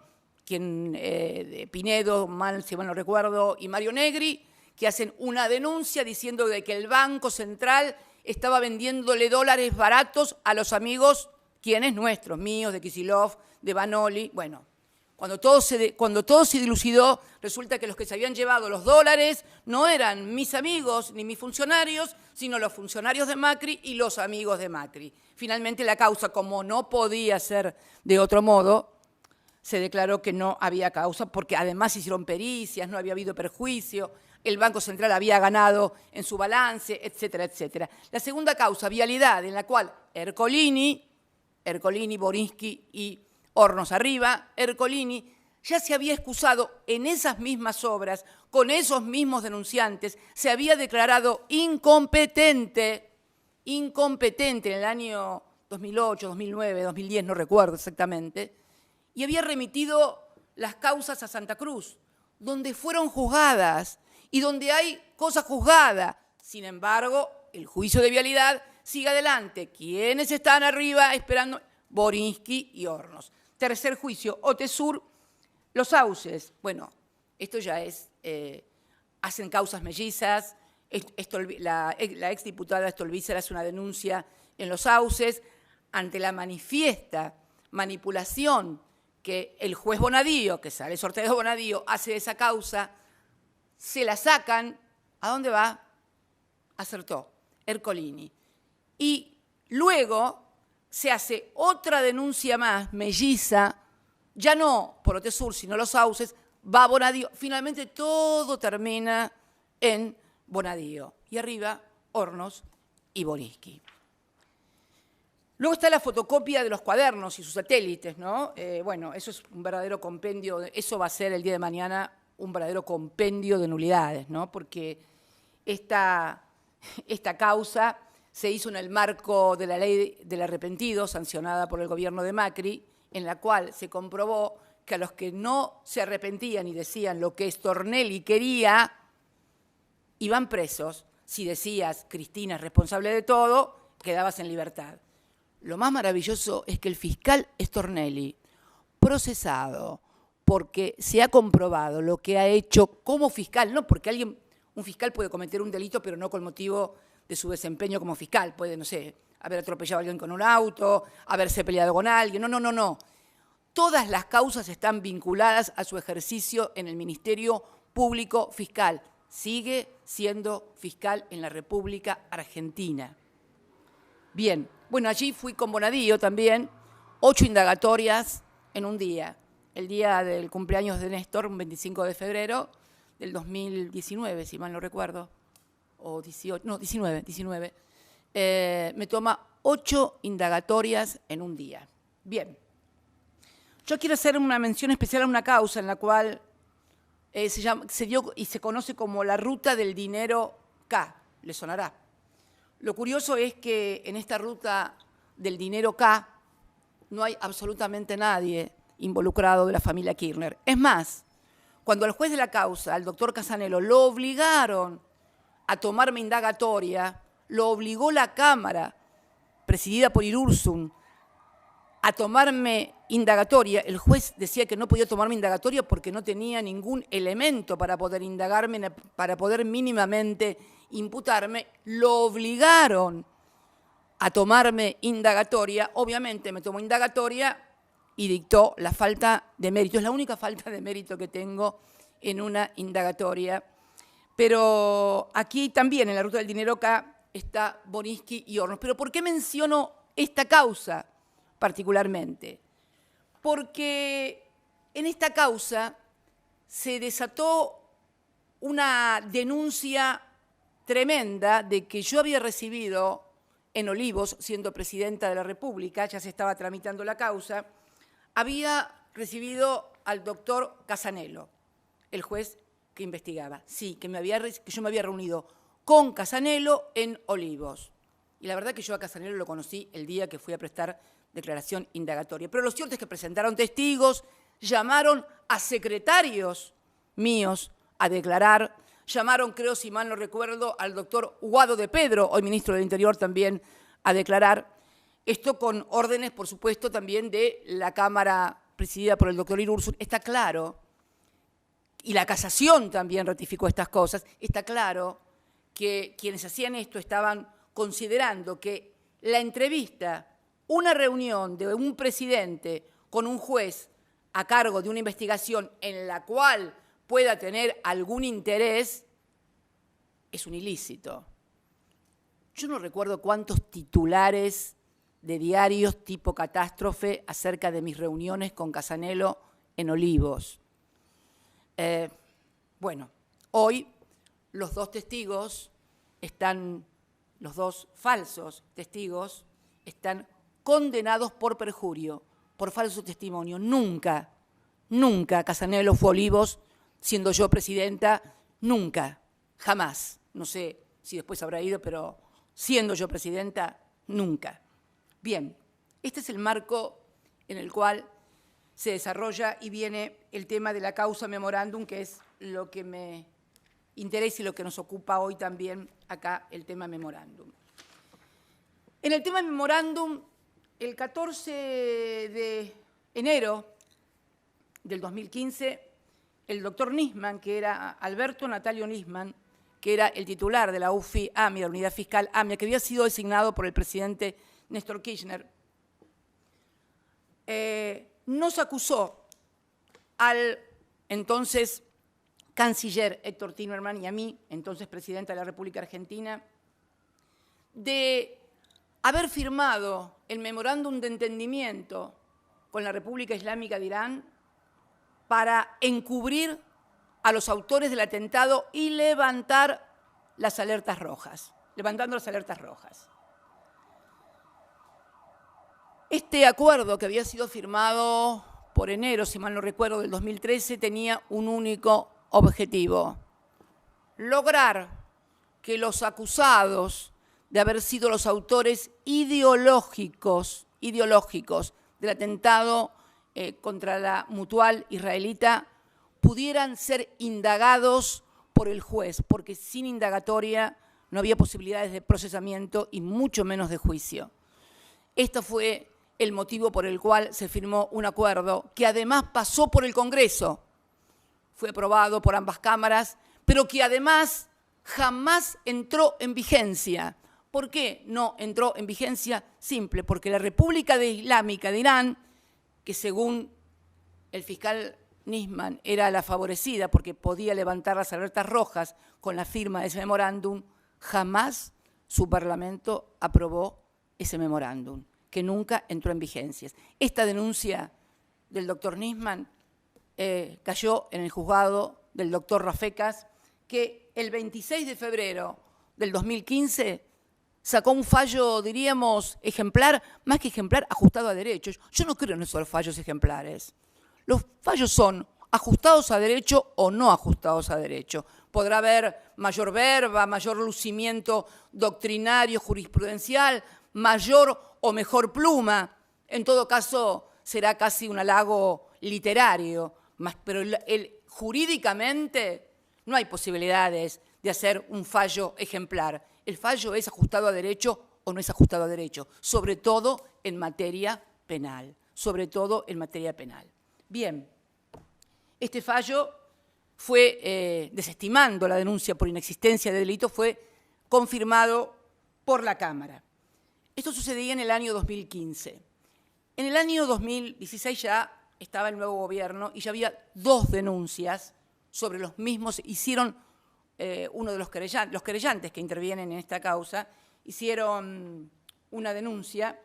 Pinedo, si mal no recuerdo, y Mario Negri, que hacen una denuncia diciendo de que el Banco Central estaba vendiéndole dólares baratos a los amigos, quienes nuestros, míos, de Kicillof, de Banoli. Bueno, cuando todo se dilucidó, resulta que los que se habían llevado los dólares no eran mis amigos ni mis funcionarios, sino los funcionarios de Macri y los amigos de Macri. Finalmente la causa, como no podía ser de otro modo, se declaró que no había causa, porque además hicieron pericias, no había habido perjuicio, el Banco Central había ganado en su balance, etcétera, etcétera. La segunda causa, vialidad, en la cual Ercolini, Borinsky y Hornos arriba, Ercolini ya se había excusado en esas mismas obras, con esos mismos denunciantes, se había declarado incompetente en el año 2008, 2009, 2010, no recuerdo exactamente, y había remitido las causas a Santa Cruz, donde fueron juzgadas y donde hay cosa juzgada. Sin embargo, el juicio de vialidad sigue adelante. ¿Quiénes están arriba esperando? Borinsky y Hornos. Tercer juicio, Otesur, los sauces. Bueno, esto ya es, hacen causas mellizas. La exdiputada Stolbizer hace una denuncia en los sauces ante la manifiesta manipulación que el juez Bonadío, que sale sorteado Bonadío, hace de esa causa, se la sacan. ¿A dónde va? Acertó, Ercolini. Y luego se hace otra denuncia más, melliza, ya no por Otesur, sino los sauces, va Bonadío. Finalmente todo termina en Bonadío. Y arriba, Hornos y Borinsky. Luego está la fotocopia de los cuadernos y sus satélites, ¿no? Bueno, eso es un verdadero compendio, eso va a ser el día de mañana un verdadero compendio de nulidades, ¿no? Porque esta causa se hizo en el marco de la ley del arrepentido, sancionada por el gobierno de Macri, en la cual se comprobó que a los que no se arrepentían y decían lo que Stornelli quería, iban presos. Si decías, Cristina es responsable de todo, quedabas en libertad. Lo más maravilloso es que el fiscal Stornelli, procesado porque se ha comprobado lo que ha hecho como fiscal, no porque un fiscal puede cometer un delito, pero no con motivo de su desempeño como fiscal. Puede, no sé, haber atropellado a alguien con un auto, haberse peleado con alguien. No. Todas las causas están vinculadas a su ejercicio en el Ministerio Público Fiscal. Sigue siendo fiscal en la República Argentina. Bien, bueno, allí fui con Bonadío también, 8 indagatorias en un día. El día del cumpleaños de Néstor, un 25 de febrero del 2019, si mal no recuerdo, o 18, no, 19. Me toma 8 indagatorias en un día. Bien, yo quiero hacer una mención especial a una causa en la cual se dio y se conoce como la ruta del dinero K, le sonará. Lo curioso es que en esta ruta del dinero K no hay absolutamente nadie involucrado de la familia Kirchner. Es más, cuando al juez de la causa, al doctor Casanello, lo obligaron a tomarme indagatoria, lo obligó la Cámara, presidida por Irurzun, a tomarme indagatoria. El juez decía que no podía tomarme indagatoria porque no tenía ningún elemento para poder indagarme, para poder mínimamente imputarme. Lo obligaron a tomarme indagatoria. Obviamente me tomó indagatoria y dictó la falta de mérito. Es la única falta de mérito que tengo en una indagatoria. Pero aquí también, en la ruta del dinero acá, está Borinsky y Hornos. ¿Pero por qué menciono esta causa particularmente? Porque en esta causa se desató una denuncia tremenda de que yo había recibido en Olivos, siendo presidenta de la República, ya se estaba tramitando la causa, había recibido al doctor Casanello, el juez que investigaba. Sí, que yo me había reunido con Casanello en Olivos. Y la verdad que yo a Casanello lo conocí el día que fui a prestar declaración indagatoria. Pero lo cierto es que presentaron testigos, llamaron a secretarios míos a declarar, llamaron, creo, si mal no recuerdo, al doctor Guado de Pedro, hoy ministro del Interior, también a declarar. Esto con órdenes, por supuesto, también de la Cámara presidida por el doctor Irurzun. Está claro, y la casación también ratificó estas cosas, está claro que quienes hacían esto estaban considerando que la entrevista, una reunión de un presidente con un juez a cargo de una investigación en la cual pueda tener algún interés, es un ilícito. Yo no recuerdo cuántos titulares de diarios tipo catástrofe acerca de mis reuniones con Casanello en Olivos. Bueno, hoy los dos falsos testigos, están condenados por perjurio, por falso testimonio. Nunca Casanelo fue a Olivos, siendo yo presidenta, nunca, jamás. No sé si después habrá ido, pero siendo yo presidenta, nunca. Bien, este es el marco en el cual se desarrolla y viene el tema de la causa memorándum, que es lo que me interesa y lo que nos ocupa hoy también acá, el tema memorándum. En el tema memorándum, el 14 de enero del 2015, el doctor Nisman, que era Alberto Natalio Nisman, que era el titular de la UFI AMIA, la Unidad Fiscal AMIA, que había sido designado por el presidente Néstor Kirchner, nos acusó al entonces canciller Héctor Timerman y a mí, entonces presidenta de la República Argentina, de haber firmado el memorándum de entendimiento con la República Islámica de Irán para encubrir a los autores del atentado y levantando las alertas rojas. Este acuerdo, que había sido firmado por enero, si mal no recuerdo, del 2013, tenía un único objetivo: lograr que los acusados de haber sido los autores ideológicos del atentado contra la Mutual israelita pudieran ser indagados por el juez, porque sin indagatoria no había posibilidades de procesamiento y mucho menos de juicio. Esto fue el motivo por el cual se firmó un acuerdo que además pasó por el Congreso, fue aprobado por ambas cámaras, pero que además jamás entró en vigencia. ¿Por qué no entró en vigencia? Simple, porque la República Islámica de Irán, que según el fiscal Nisman era la favorecida porque podía levantar las alertas rojas con la firma de ese memorándum, jamás su Parlamento aprobó ese memorándum, que nunca entró en vigencia. Esta denuncia del doctor Nisman cayó en el juzgado del doctor Rafecas, que el 26 de febrero del 2015 sacó un fallo, diríamos, ejemplar, más que ejemplar, ajustado a derecho. Yo no creo en esos fallos ejemplares. Los fallos son ajustados a derecho o no ajustados a derecho. Podrá haber mayor verba, mayor lucimiento doctrinario, jurisprudencial, mayor o mejor pluma. En todo caso, será casi un halago literario. Pero jurídicamente no hay posibilidades de hacer un fallo ejemplar. El fallo es ajustado a derecho o no es ajustado a derecho, sobre todo en materia penal. Bien, este fallo fue, desestimando la denuncia por inexistencia de delito, fue confirmado por la Cámara. Esto sucedía en el año 2015. En el año 2016 ya estaba el nuevo gobierno y ya había dos denuncias sobre los mismos. Hicieron uno de los querellantes que intervienen en esta causa, hicieron una denuncia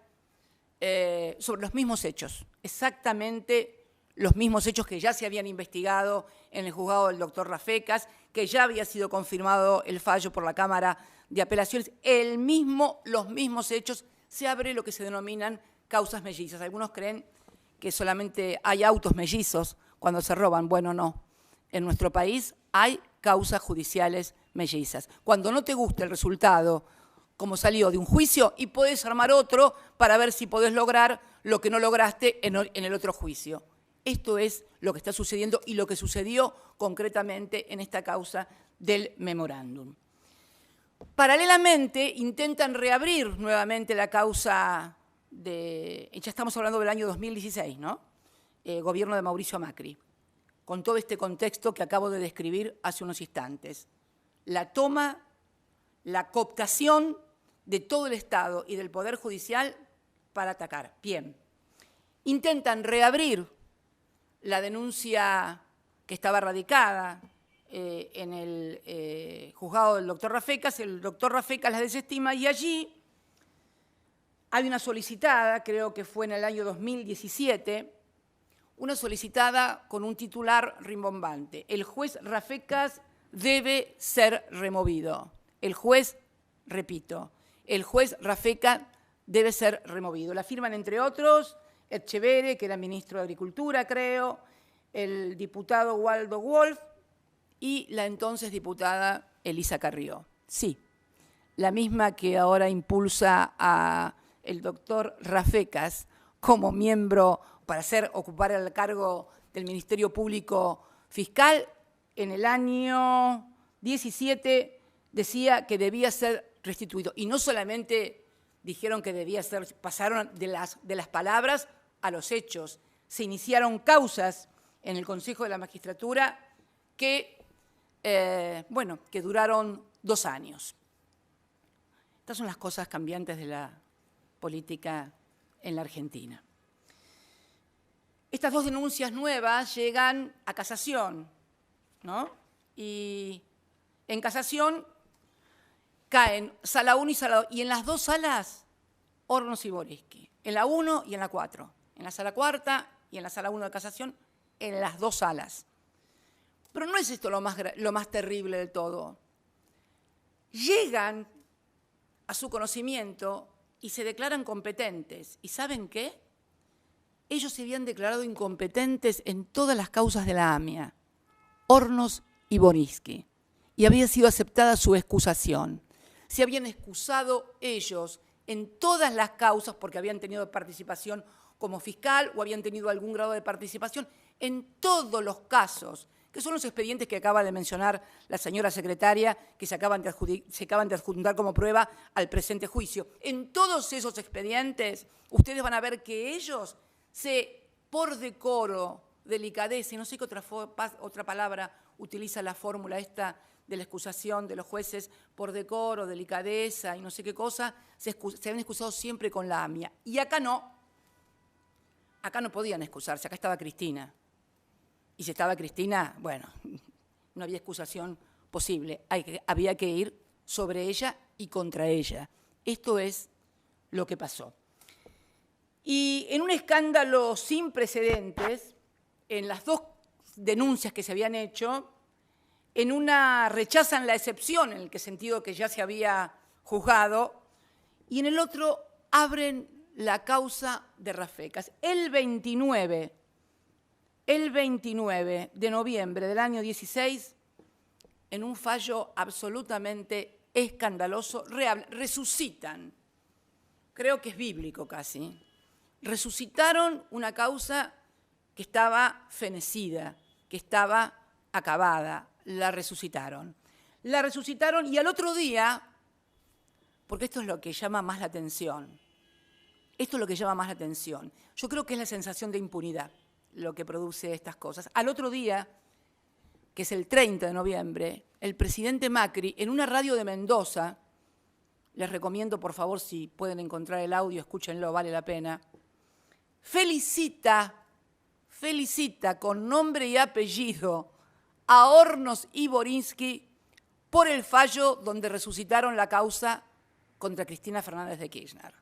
sobre los mismos hechos, exactamente los mismos hechos que ya se habían investigado en el juzgado del doctor Rafecas, que ya había sido confirmado el fallo por la Cámara de Apelaciones, los mismos hechos. Se abre lo que se denominan causas mellizas. Algunos creen que solamente hay autos mellizos cuando se roban. Bueno, no. En nuestro país hay causas judiciales mellizas. Cuando no te gusta el resultado, como salió de un juicio, y podés armar otro para ver si podés lograr lo que no lograste en el otro juicio. Esto es lo que está sucediendo y lo que sucedió concretamente en esta causa del memorándum. Paralelamente, intentan reabrir nuevamente la causa ya estamos hablando del año 2016, ¿no? Gobierno de Mauricio Macri, con todo este contexto que acabo de describir hace unos instantes. La toma, la cooptación de todo el Estado y del Poder Judicial para atacar. Bien, intentan reabrir la denuncia que estaba radicada en el juzgado del doctor Rafecas. El doctor Rafecas la desestima y allí hay una solicitada, creo que fue en el año 2017, una solicitada con un titular rimbombante: el juez Rafecas debe ser removido. El juez, repito, el juez Rafecas debe ser removido. La firman, entre otros, Etchevere, que era ministro de Agricultura, creo, el diputado Waldo Wolf y la entonces diputada Elisa Carrió. Sí, la misma que ahora impulsa a el doctor Rafecas como miembro para ocupar el cargo del Ministerio Público Fiscal. En el año 17 decía que debía ser restituido. Y no solamente dijeron que debía ser, pasaron de las palabras a los hechos. Se iniciaron causas en el Consejo de la Magistratura que duraron 2 años. Estas son las cosas cambiantes de la política en la Argentina. Estas 2 denuncias nuevas llegan a casación, ¿no? Y en casación caen Sala 1 y Sala 2, y en las 2 salas, Hornos y Boriski, en la 1 y en la 4, en la Sala 4 y en la Sala 1 de casación, en las 2 salas. Pero no es esto lo más terrible de todo. Llegan a su conocimiento y se declaran competentes. ¿Y saben qué? Ellos se habían declarado incompetentes en todas las causas de la AMIA, Hornos y Boriski, y había sido aceptada su excusación. Se habían excusado ellos en todas las causas porque habían tenido participación como fiscal o habían tenido algún grado de participación en todos los casos, que son los expedientes que acaba de mencionar la señora secretaria, que se acaban de adjuntar como prueba al presente juicio. En todos esos expedientes, ustedes van a ver que ellos, por decoro, delicadeza, y no sé qué otra palabra utiliza la fórmula esta de la excusación de los jueces, por decoro, delicadeza y no sé qué cosa, se han excusado siempre con la AMIA. Y acá no podían excusarse, acá estaba Cristina. Y si estaba Cristina, bueno, no había excusación posible. Había que ir sobre ella y contra ella. Esto es lo que pasó. Y en un escándalo sin precedentes, en las 2 denuncias que se habían hecho, en una rechazan la excepción, en el sentido que ya se había juzgado, y en el otro abren la causa de Rafecas. El 29 de noviembre del año 16, en un fallo absolutamente escandaloso, resucitan, creo que es bíblico casi, resucitaron una causa que estaba fenecida, que estaba acabada, la resucitaron. La resucitaron y al otro día, porque esto es lo que llama más la atención, yo creo que es la sensación de impunidad lo que produce estas cosas. Al otro día, que es el 30 de noviembre, el presidente Macri, en una radio de Mendoza, les recomiendo, por favor, si pueden encontrar el audio, escúchenlo, vale la pena, felicita con nombre y apellido a Hornos y Boriski por el fallo donde resucitaron la causa contra Cristina Fernández de Kirchner.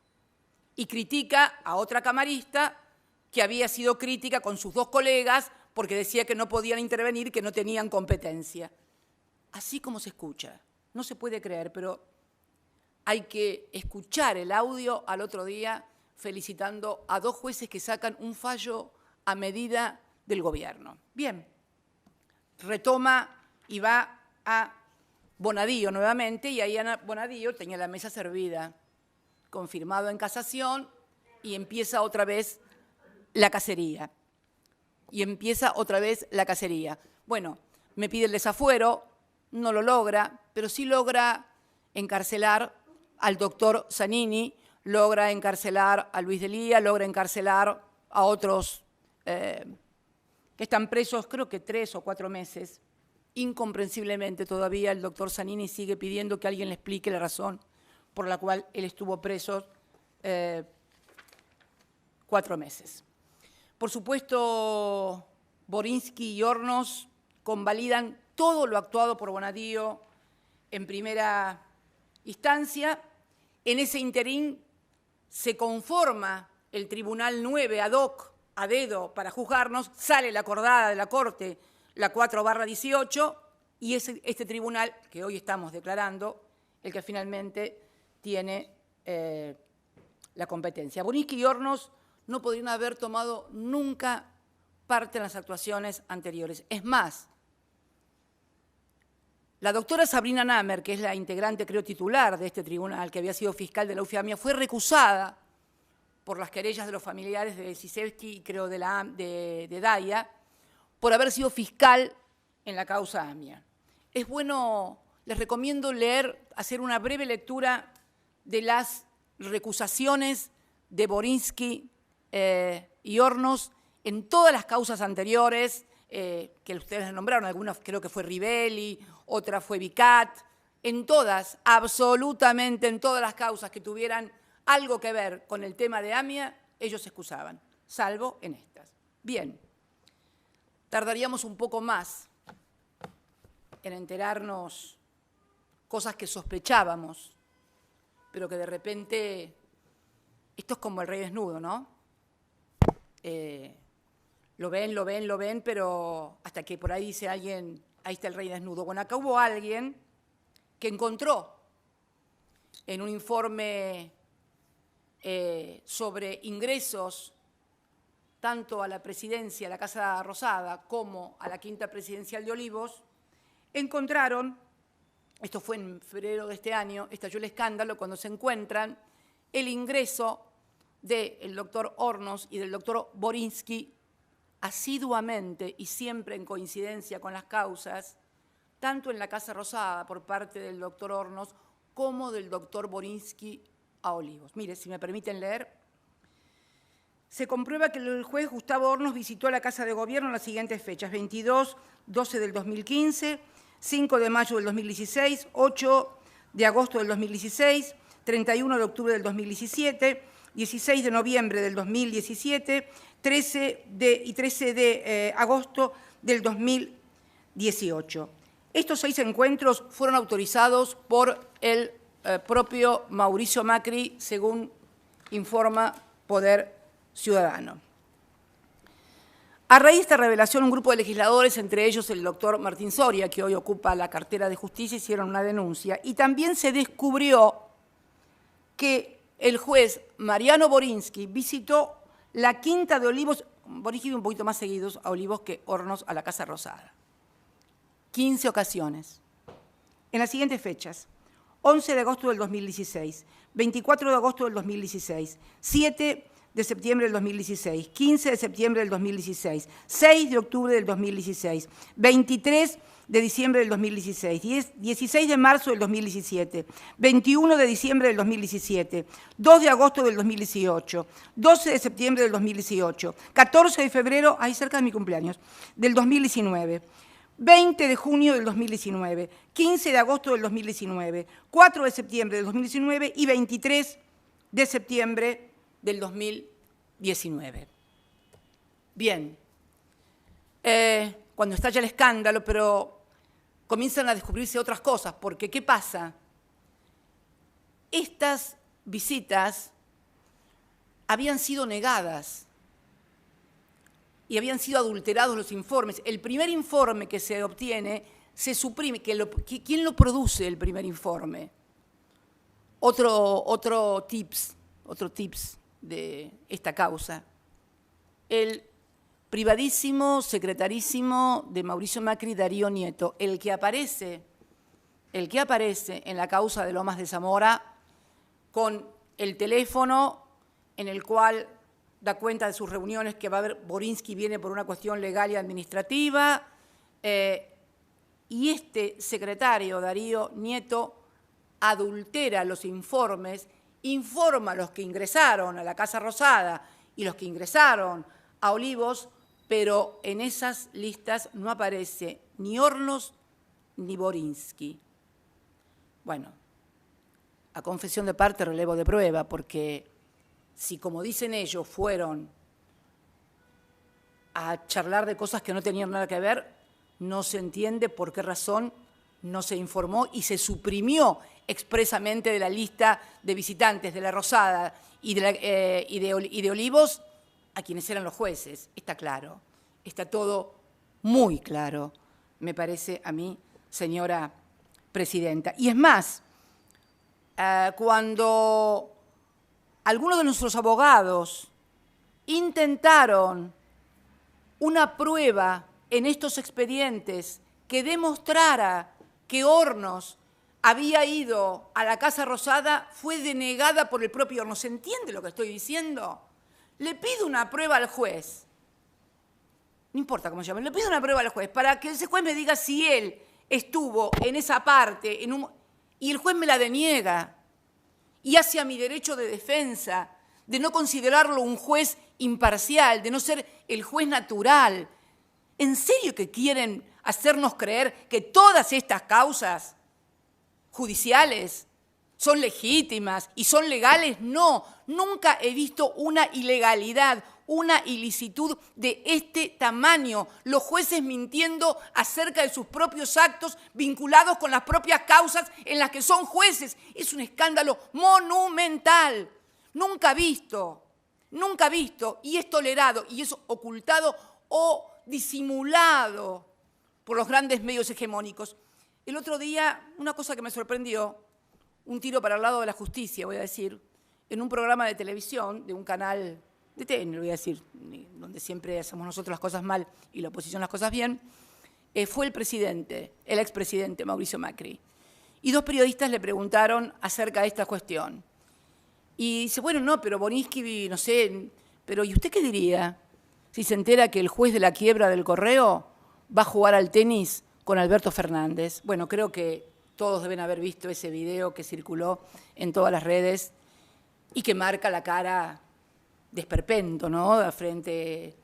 Y critica a otra camarista que había sido crítica con sus 2 colegas porque decía que no podían intervenir, que no tenían competencia. Así como se escucha. No se puede creer, pero hay que escuchar el audio al otro día felicitando a 2 jueces que sacan un fallo a medida del gobierno. Bien, retoma y va a Bonadío nuevamente, y ahí Bonadío tenía la mesa servida, confirmado en casación, y empieza otra vez la cacería. Bueno, me pide el desafuero, no lo logra, pero sí logra encarcelar al doctor Zanini, logra encarcelar a Luis Delía, logra encarcelar a otros que están presos, creo que 3 o 4 meses. Incomprensiblemente todavía el doctor Zanini sigue pidiendo que alguien le explique la razón por la cual él estuvo preso 4 meses. Por supuesto, Boriski y Hornos convalidan todo lo actuado por Bonadío en primera instancia. En ese interín se conforma el Tribunal 9 ad hoc a dedo para juzgarnos, sale la acordada de la Corte, la 4/18, y es este tribunal que hoy estamos declarando el que finalmente tiene la competencia. Borinsky y Hornos no podrían haber tomado nunca parte en las actuaciones anteriores. Es más, la doctora Sabrina Namer, que es la integrante, creo, titular de este tribunal, que había sido fiscal de la UFAMIA, fue recusada por las querellas de los familiares de Sisevsky y creo de Daya, por haber sido fiscal en la causa AMIA. Es bueno, les recomiendo leer, hacer una breve lectura de las recusaciones de Borinsky y Hornos en todas las causas anteriores que ustedes nombraron. Algunas creo que fue Rivelli, otra fue Vicat. En todas, absolutamente en todas las causas que tuvieran algo que ver con el tema de AMIA, ellos se excusaban, salvo en estas. Bien, tardaríamos un poco más en enterarnos cosas que sospechábamos, pero que de repente, esto es como el rey desnudo, ¿no? Lo ven, pero hasta que por ahí dice alguien, ahí está el rey desnudo. Bueno, acá hubo alguien que encontró en un informe sobre ingresos tanto a la presidencia, a la Casa Rosada, como a la Quinta Presidencial de Olivos, encontraron, esto fue en febrero de este año, estalló el escándalo cuando se encuentran el ingreso del doctor Hornos y del doctor Borinsky asiduamente y siempre en coincidencia con las causas, tanto en la Casa Rosada por parte del doctor Hornos como del doctor Borinsky a Olivos. Mire, si me permiten leer. Se comprueba que el juez Gustavo Hornos visitó la Casa de Gobierno en las siguientes fechas: 22/12 del 2015, 5 de mayo del 2016, 8 de agosto del 2016, 31 de octubre del 2017, 16 de noviembre del 2017, 13 de agosto del 2018. Estos 6 encuentros fueron autorizados por el propio Mauricio Macri, según informa Poder Ciudadano. A raíz de esta revelación, un grupo de legisladores, entre ellos el doctor Martín Soria, que hoy ocupa la cartera de Justicia, hicieron una denuncia. Y también se descubrió que el juez Mariano Borinsky visitó la Quinta de Olivos, Borinsky un poquito más seguidos a Olivos que Hornos a la Casa Rosada. 15 ocasiones. En las siguientes fechas: 11 de agosto del 2016, 24 de agosto del 2016, 7 de septiembre del 2016, 15 de septiembre del 2016, 6 de octubre del 2016, 23 de diciembre del 2016, 16 de marzo del 2017, 21 de diciembre del 2017, 2 de agosto del 2018, 12 de septiembre del 2018, 14 de febrero, ahí cerca de mi cumpleaños, del 2019, 20 de junio del 2019, 15 de agosto del 2019, 4 de septiembre del 2019 y 23 de septiembre del 2019. Bien, cuando estalla el escándalo, pero comienzan a descubrirse otras cosas, porque ¿qué pasa? Estas visitas habían sido negadas y habían sido adulterados los informes. El primer informe que se obtiene se suprime. ¿Quién lo produce el primer informe? Otro tips de esta causa. El privadísimo secretarísimo de Mauricio Macri, Darío Nieto, el que aparece en la causa de Lomas de Zamora con el teléfono en el cual da cuenta de sus reuniones, que va a haber, Borinsky viene por una cuestión legal y administrativa, y este secretario, Darío Nieto, adultera los informes, informa a los que ingresaron a la Casa Rosada y los que ingresaron a Olivos, pero en esas listas no aparece ni Hornos ni Borinsky. Bueno, a confesión de parte, relevo de prueba, porque si, como dicen ellos, fueron a charlar de cosas que no tenían nada que ver, no se entiende por qué razón no se informó y se suprimió expresamente de la lista de visitantes de la Rosada y de Olivos a quienes eran los jueces. Está claro, está todo muy claro, me parece a mí, señora presidenta. Y es más, cuando algunos de nuestros abogados intentaron una prueba en estos expedientes que demostrara que Hornos había ido a la Casa Rosada, fue denegada por el propio Hornos. ¿Se entiende lo que estoy diciendo? Le pido una prueba al juez, no importa cómo se llame, le pido una prueba al juez para que ese juez me diga si él estuvo en esa parte y el juez me la deniega y hacia mi derecho de defensa, de no considerarlo un juez imparcial, de no ser el juez natural. ¿En serio que quieren hacernos creer que todas estas causas judiciales son legítimas y son legales? No, nunca he visto una ilegalidad, una ilicitud de este tamaño. Los jueces mintiendo acerca de sus propios actos vinculados con las propias causas en las que son jueces. Es un escándalo monumental, nunca visto, y es tolerado, y es ocultado o disimulado por los grandes medios hegemónicos. El otro día, una cosa que me sorprendió, un tiro para el lado de la justicia, voy a decir, en un programa de televisión, de un canal de TN, voy a decir, donde siempre hacemos nosotros las cosas mal y la oposición las cosas bien, fue el expresidente Mauricio Macri. Y dos periodistas le preguntaron acerca de esta cuestión. Y dice, bueno, no, pero Borinsky, no sé, pero ¿y usted qué diría si se entera que el juez de la quiebra del Correo va a jugar al tenis con Alberto Fernández? Bueno, creo que todos deben haber visto ese video que circuló en todas las redes y que marca la cara de esperpento, ¿no?, frente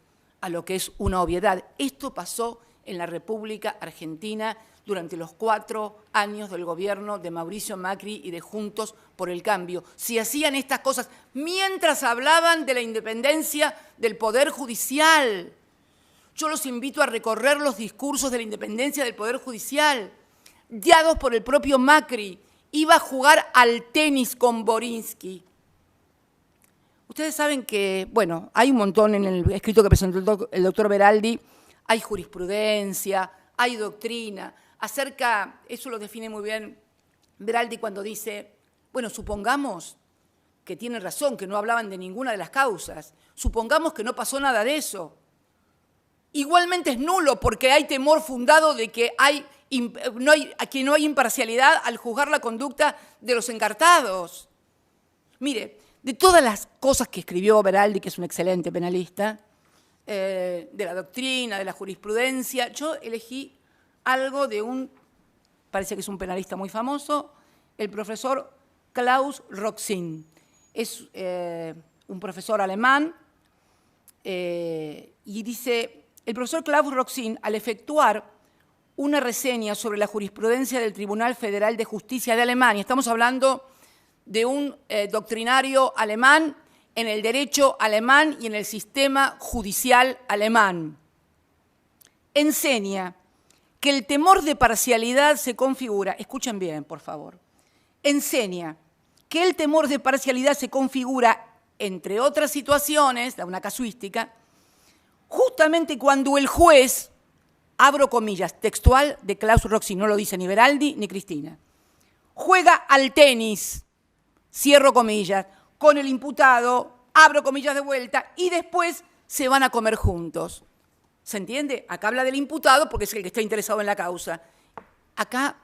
a lo que es una obviedad. Esto pasó en la República Argentina durante los 4 años del gobierno de Mauricio Macri y de Juntos por el Cambio. Si hacían estas cosas mientras hablaban de la independencia del Poder Judicial. Yo los invito a recorrer los discursos de la independencia del Poder Judicial, guiados por el propio Macri. Iba a jugar al tenis con Borinsky. Ustedes saben que, bueno, hay un montón en el escrito que presentó el doctor Veraldi, hay jurisprudencia, hay doctrina, acerca, eso lo define muy bien Veraldi cuando dice, bueno, supongamos que tiene razón, que no hablaban de ninguna de las causas, supongamos que no pasó nada de eso. Igualmente es nulo porque hay temor fundado de que no hay imparcialidad al juzgar la conducta de los encartados. Mire, de todas las cosas que escribió Veraldi, que es un excelente penalista, de la doctrina, de la jurisprudencia, yo elegí algo de parece que es un penalista muy famoso, el profesor Klaus Roxin. Es un profesor alemán y dice, el profesor Klaus Roxin, al efectuar una reseña sobre la jurisprudencia del Tribunal Federal de Justicia de Alemania, estamos hablando de un doctrinario alemán en el derecho alemán y en el sistema judicial alemán, enseña que el temor de parcialidad se configura, escuchen bien, por favor, enseña que el temor de parcialidad se configura, entre otras situaciones, da una casuística, justamente cuando el juez, abro comillas, textual de Klaus Roxin, no lo dice ni Veraldi ni Cristina, juega al tenis, cierro comillas, con el imputado, abro comillas de vuelta, y después se van a comer juntos. ¿Se entiende? Acá habla del imputado porque es el que está interesado en la causa. Acá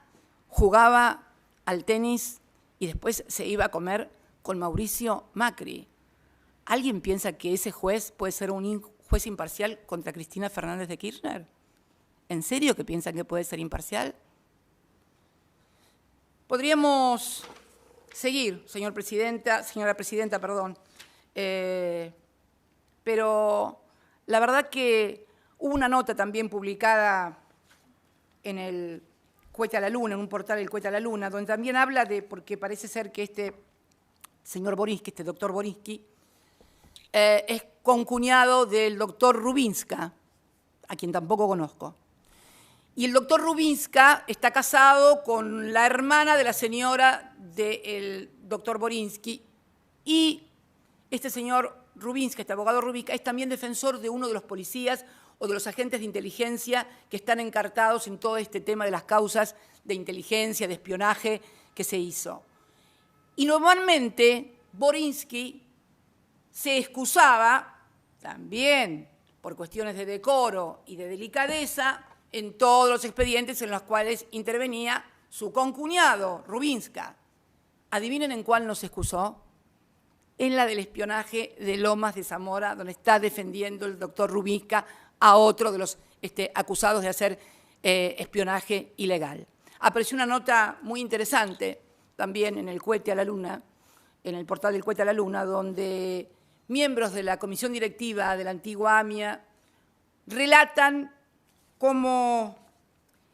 jugaba al tenis y después se iba a comer con Mauricio Macri. ¿Alguien piensa que ese juez puede ser un juez imparcial contra Cristina Fernández de Kirchner? ¿En serio que piensan que puede ser imparcial? Podríamos seguir, señora presidenta, perdón. Pero la verdad que hubo una nota también publicada en el Cohete a la Luna, en un portal del Cohete a la Luna, donde también habla porque parece ser que este señor Borinsky, este doctor Borinsky, es concuñado del doctor Rubinska, a quien tampoco conozco. Y el doctor Rubinska está casado con la hermana de la señora del doctor Borinsky, y este señor Rubinska, este abogado Rubinska, es también defensor de uno de los policías o de los agentes de inteligencia que están encartados en todo este tema de las causas de inteligencia, de espionaje que se hizo. Y normalmente Borinsky se excusaba, también por cuestiones de decoro y de delicadeza, en todos los expedientes en los cuales intervenía su concuñado, Rubinska. ¿Adivinen en cuál no se excusó? En la del espionaje de Lomas de Zamora, donde está defendiendo el doctor Rubinska a otro de los acusados de hacer espionaje ilegal. Apareció una nota muy interesante también en el Cohete a la Luna, en el portal del Cohete a la Luna, donde miembros de la comisión directiva de la antigua AMIA relatan cómo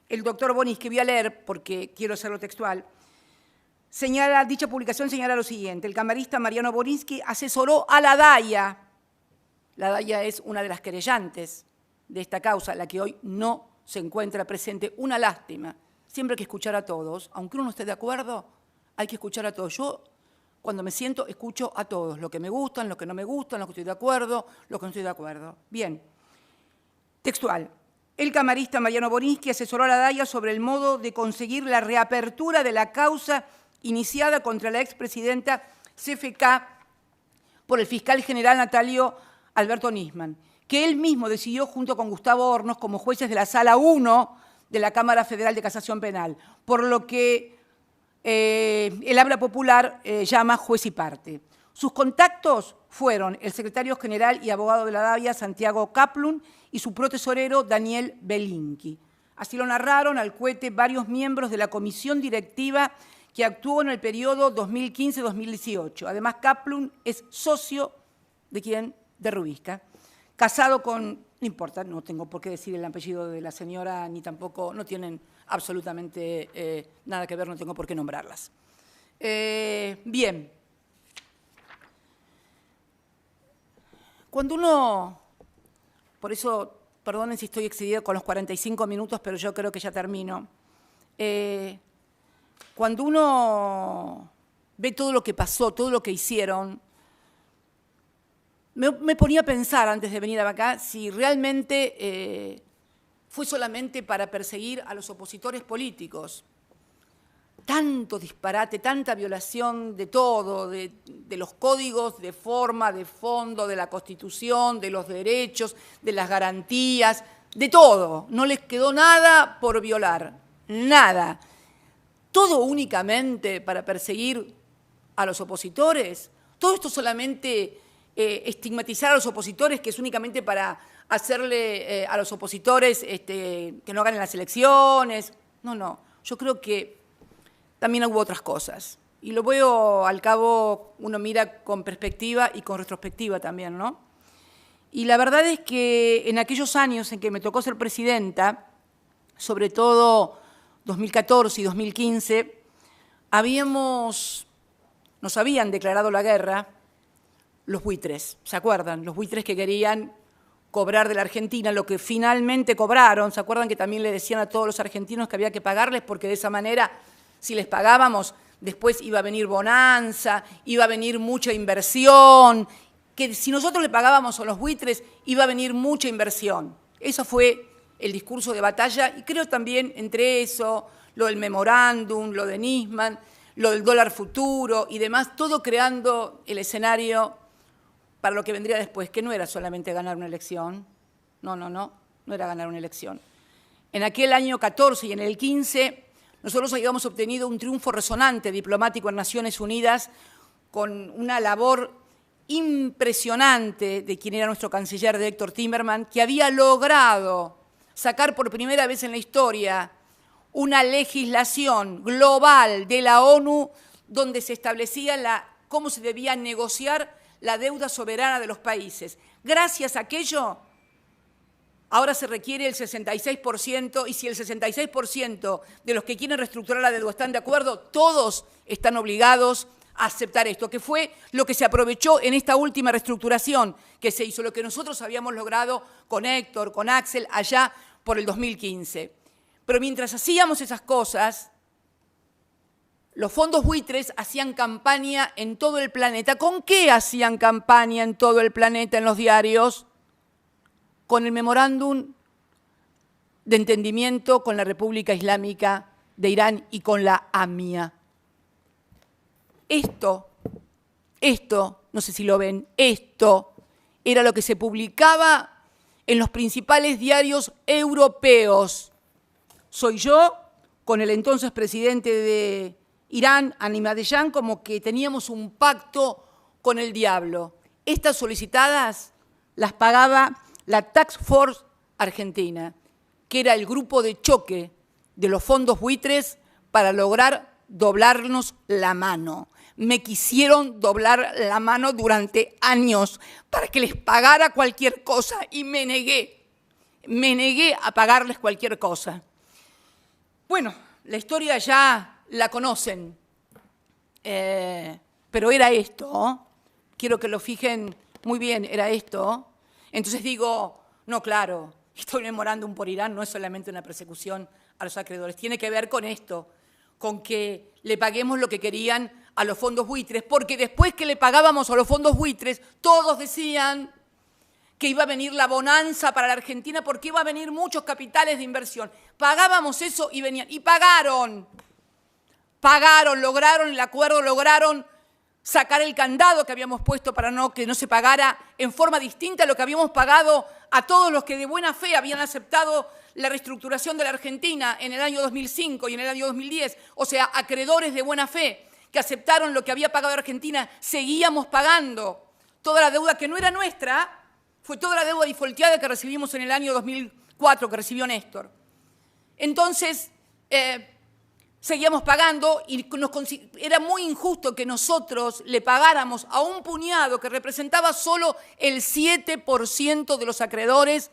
el doctor Bonis, que voy a leer porque quiero hacerlo textual, dicha publicación señala lo siguiente: el camarista Mariano Borinsky asesoró a la DAIA. La DAIA es una de las querellantes de esta causa, la que hoy no se encuentra presente. Una lástima. Siempre hay que escuchar a todos. Aunque uno no esté de acuerdo, hay que escuchar a todos. Yo, cuando me siento, escucho a todos. Lo que me gustan, lo que no me gustan, lo que estoy de acuerdo, lo que no estoy de acuerdo. Bien. Textual. El camarista Mariano Borinsky asesoró a la DAIA sobre el modo de conseguir la reapertura de la causa iniciada contra la expresidenta CFK por el fiscal general Natalio Alberto Nisman, que él mismo decidió junto con Gustavo Hornos como jueces de la Sala 1 de la Cámara Federal de Casación Penal, por lo que el habla popular llama juez y parte. Sus contactos fueron el secretario general y abogado de la DAIA, Santiago Kaplun, y su protesorero, Daniel Belinki. Así lo narraron al Cohete varios miembros de la comisión directiva que actuó en el periodo 2015-2018. Además, Kaplun es socio de quién, de Rubinska, casado con, no importa, no tengo por qué decir el apellido de la señora, ni tampoco, no tienen absolutamente nada que ver, no tengo por qué nombrarlas. Bien. Cuando uno, por eso, perdonen si estoy excedida con los 45 minutos, pero yo creo que ya termino. Cuando uno ve todo lo que pasó, todo lo que hicieron, me ponía a pensar antes de venir acá si realmente fue solamente para perseguir a los opositores políticos. Tanto disparate, tanta violación de todo, de los códigos de forma, de fondo, de la Constitución, de los derechos, de las garantías, de todo. No les quedó nada por violar, nada. Todo únicamente para perseguir a los opositores. Todo esto solamente estigmatizar a los opositores, que es únicamente para hacerle a los opositores que no ganen las elecciones. No, no. Yo creo que también hubo otras cosas. Y lo veo, al cabo, uno mira con perspectiva y con retrospectiva también, ¿no? Y la verdad es que en aquellos años en que me tocó ser presidenta, sobre todo 2014 y 2015, nos habían declarado la guerra los buitres, ¿se acuerdan? Los buitres que querían cobrar de la Argentina lo que finalmente cobraron. ¿Se acuerdan que también le decían a todos los argentinos que había que pagarles porque de esa manera, si les pagábamos, después iba a venir bonanza, iba a venir mucha inversión, que si nosotros le pagábamos a los buitres iba a venir mucha inversión? Eso fue el discurso de batalla, y creo también entre eso, lo del memorándum, lo de Nisman, lo del dólar futuro y demás, todo creando el escenario para lo que vendría después, que no era solamente ganar una elección, no era ganar una elección. En aquel año 14 y en el 15, nosotros habíamos obtenido un triunfo resonante diplomático en Naciones Unidas con una labor impresionante de quien era nuestro canciller, de Héctor Timerman, que había logrado sacar por primera vez en la historia una legislación global de la ONU donde se establecía cómo se debía negociar la deuda soberana de los países. Gracias a aquello, ahora se requiere el 66%, y si el 66% de los que quieren reestructurar la deuda están de acuerdo, todos están obligados a aceptar esto, que fue lo que se aprovechó en esta última reestructuración que se hizo, lo que nosotros habíamos logrado con Héctor, con Axel, allá por el 2015. Pero mientras hacíamos esas cosas, los fondos buitres hacían campaña en todo el planeta. ¿Con qué hacían campaña en todo el planeta en los diarios? Con el memorándum de entendimiento con la República Islámica de Irán y con la AMIA. Esto, no sé si lo ven, esto era lo que se publicaba en los principales diarios europeos. Soy yo, con el entonces presidente de Irán, Ahmadinejad, como que teníamos un pacto con el diablo. Estas solicitadas las pagaba la Task Force Argentina, que era el grupo de choque de los fondos buitres para lograr doblarnos la mano. Me quisieron doblar la mano durante años para que les pagara cualquier cosa y me negué a pagarles cualquier cosa. Bueno, la historia ya la conocen, pero era esto, ¿no? Quiero que lo fijen muy bien, era esto. Entonces digo, no, claro, estoy memorándum por Irán no es solamente una persecución a los acreedores, tiene que ver con esto, con que le paguemos lo que querían a los fondos buitres, porque después que le pagábamos a los fondos buitres, todos decían que iba a venir la bonanza para la Argentina porque iba a venir muchos capitales de inversión. Pagábamos eso y venían, y pagaron, lograron el acuerdo, lograron sacar el candado que habíamos puesto para que no se pagara en forma distinta a lo que habíamos pagado a todos los que de buena fe habían aceptado la reestructuración de la Argentina en el año 2005 y en el año 2010, o sea, acreedores de buena fe que aceptaron lo que había pagado Argentina, seguíamos pagando toda la deuda que no era nuestra, fue toda la deuda defaulteada que recibimos en el año 2004, que recibió Néstor. Entonces, seguíamos pagando y era muy injusto que nosotros le pagáramos a un puñado que representaba solo el 7% de los acreedores,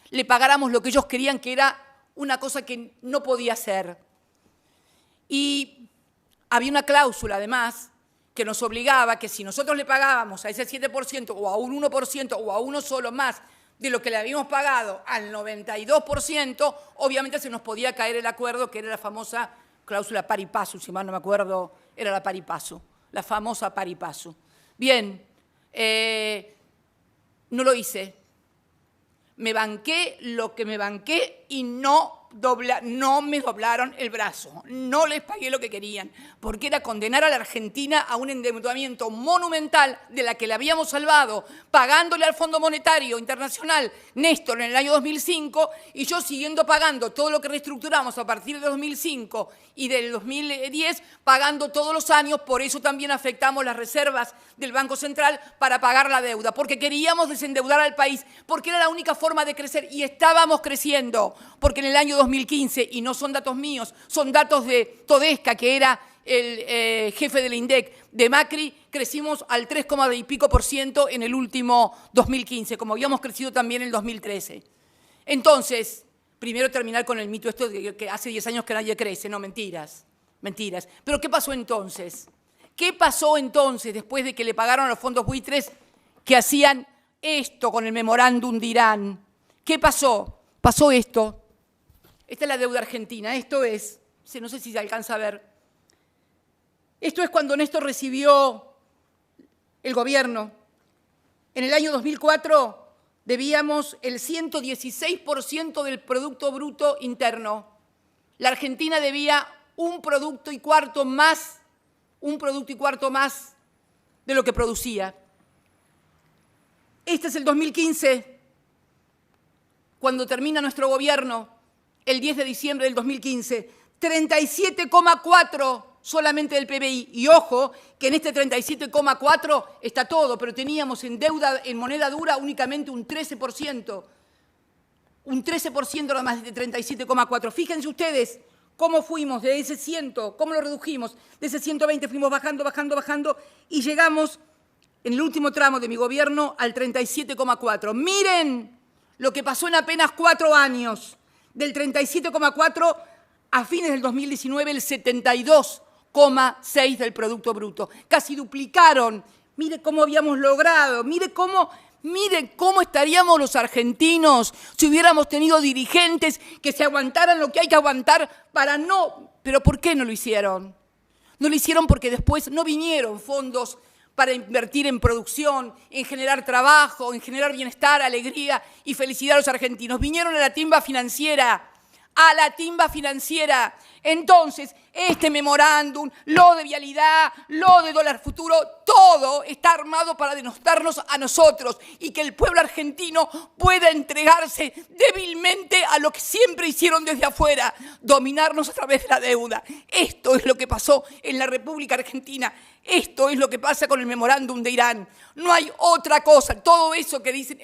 le pagáramos lo que ellos querían, que era una cosa que no podía ser. Y había una cláusula, además, que nos obligaba que si nosotros le pagábamos a ese 7% o a un 1% o a uno solo más de lo que le habíamos pagado al 92%, obviamente se nos podía caer el acuerdo, que era la famosa cláusula pari passu, si mal no me acuerdo, era la pari passu, la famosa pari passu. Bien, no lo hice. Me banqué lo que me banqué y no me doblaron el brazo, no les pagué lo que querían, porque era condenar a la Argentina a un endeudamiento monumental de la que le habíamos salvado, pagándole al Fondo Monetario Internacional Néstor en el año 2005 y yo siguiendo pagando todo lo que reestructuramos a partir de 2005 y del 2010, pagando todos los años, por eso también afectamos las reservas del Banco Central para pagar la deuda, porque queríamos desendeudar al país, porque era la única forma de crecer y estábamos creciendo, porque en el año 2015, y no son datos míos, son datos de Todesca, que era el jefe del INDEC, de Macri, crecimos al 3, y pico % en el último 2015, como habíamos crecido también en el 2013. Entonces, primero terminar con el mito esto de que hace 10 años que nadie crece, no, mentiras. Pero ¿qué pasó entonces? ¿Qué pasó entonces después de que le pagaron a los fondos buitres que hacían esto con el memorándum de Irán? ¿Qué pasó? Pasó esto. Esta es la deuda argentina. Esto es, no sé si se alcanza a ver. Esto es cuando Néstor recibió el gobierno. En el año 2004 debíamos el 116% del Producto Bruto Interno. La Argentina debía un producto y cuarto más de lo que producía. Este es el 2015, cuando termina nuestro gobierno, el 10 de diciembre del 2015, 37,4 solamente del PBI. Y ojo, que en este 37,4 está todo, pero teníamos en deuda, en moneda dura, únicamente un 13%. Un 13% nada más de 37,4. Fíjense ustedes cómo fuimos de ese 100, cómo lo redujimos. De ese 120 fuimos bajando y llegamos en el último tramo de mi gobierno al 37,4. Miren lo que pasó en apenas 4 años. Del 37,4 a fines del 2019, el 72,6 del Producto Bruto. Casi duplicaron. Mire cómo habíamos logrado, mire cómo estaríamos los argentinos si hubiéramos tenido dirigentes que se aguantaran lo que hay que aguantar para no... ¿Pero por qué no lo hicieron? No lo hicieron porque después no vinieron fondos para invertir en producción, en generar trabajo, en generar bienestar, alegría y felicidad a los argentinos. Vinieron a la timba financiera, Entonces, este memorándum, lo de vialidad, lo de dólar futuro, todo está armado para denostarnos a nosotros y que el pueblo argentino pueda entregarse débilmente a lo que siempre hicieron desde afuera, dominarnos a través de la deuda. Esto es lo que pasó en la República Argentina. Esto es lo que pasa con el memorándum de Irán. No hay otra cosa. Todo eso que dicen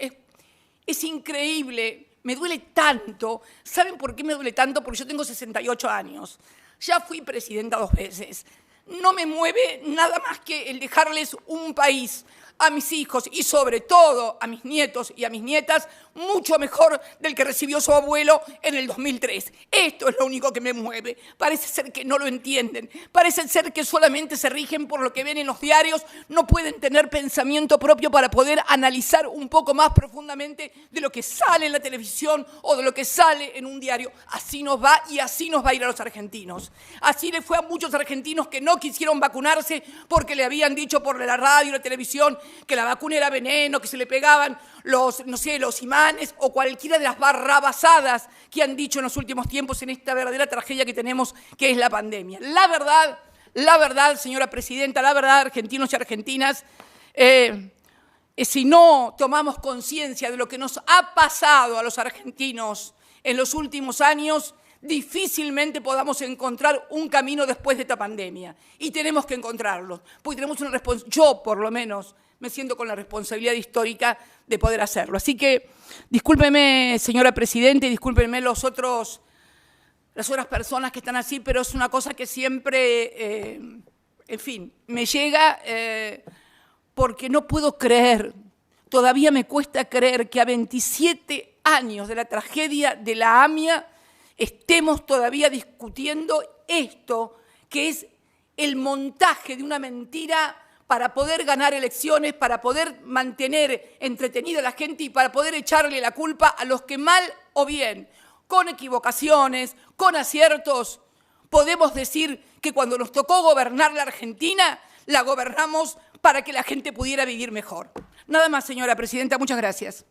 es increíble. Me duele tanto. ¿Saben por qué me duele tanto? Porque yo tengo 68 años. Ya fui presidenta 2 veces. No me mueve nada más que el dejarles un país a mis hijos y sobre todo a mis nietos y a mis nietas mucho mejor del que recibió su abuelo en el 2003. Esto es lo único que me mueve. Parece ser que no lo entienden. Parece ser que solamente se rigen por lo que ven en los diarios. No pueden tener pensamiento propio para poder analizar un poco más profundamente de lo que sale en la televisión o de lo que sale en un diario. Así nos va y así nos va a ir a los argentinos. Así le fue a muchos argentinos que no quisieron vacunarse porque le habían dicho por la radio y la televisión que la vacuna era veneno, que se le pegaban los imanes o cualquiera de las barrabasadas que han dicho en los últimos tiempos en esta verdadera tragedia que tenemos, que es la pandemia. La verdad, señora presidenta, la verdad, argentinos y argentinas, si no tomamos conciencia de lo que nos ha pasado a los argentinos en los últimos años, difícilmente podamos encontrar un camino después de esta pandemia. Y tenemos que encontrarlo, porque tenemos una responsabilidad, yo por lo menos me siento con la responsabilidad histórica de poder hacerlo. Así que discúlpeme, señora presidenta, y discúlpenme las otras personas que están así, pero es una cosa que siempre, en fin, me llega porque no puedo creer, todavía me cuesta creer que a 27 años de la tragedia de la AMIA estemos todavía discutiendo esto, que es el montaje de una mentira para poder ganar elecciones, para poder mantener entretenida a la gente y para poder echarle la culpa a los que mal o bien, con equivocaciones, con aciertos, podemos decir que cuando nos tocó gobernar la Argentina, la gobernamos para que la gente pudiera vivir mejor. Nada más, señora presidenta, muchas gracias.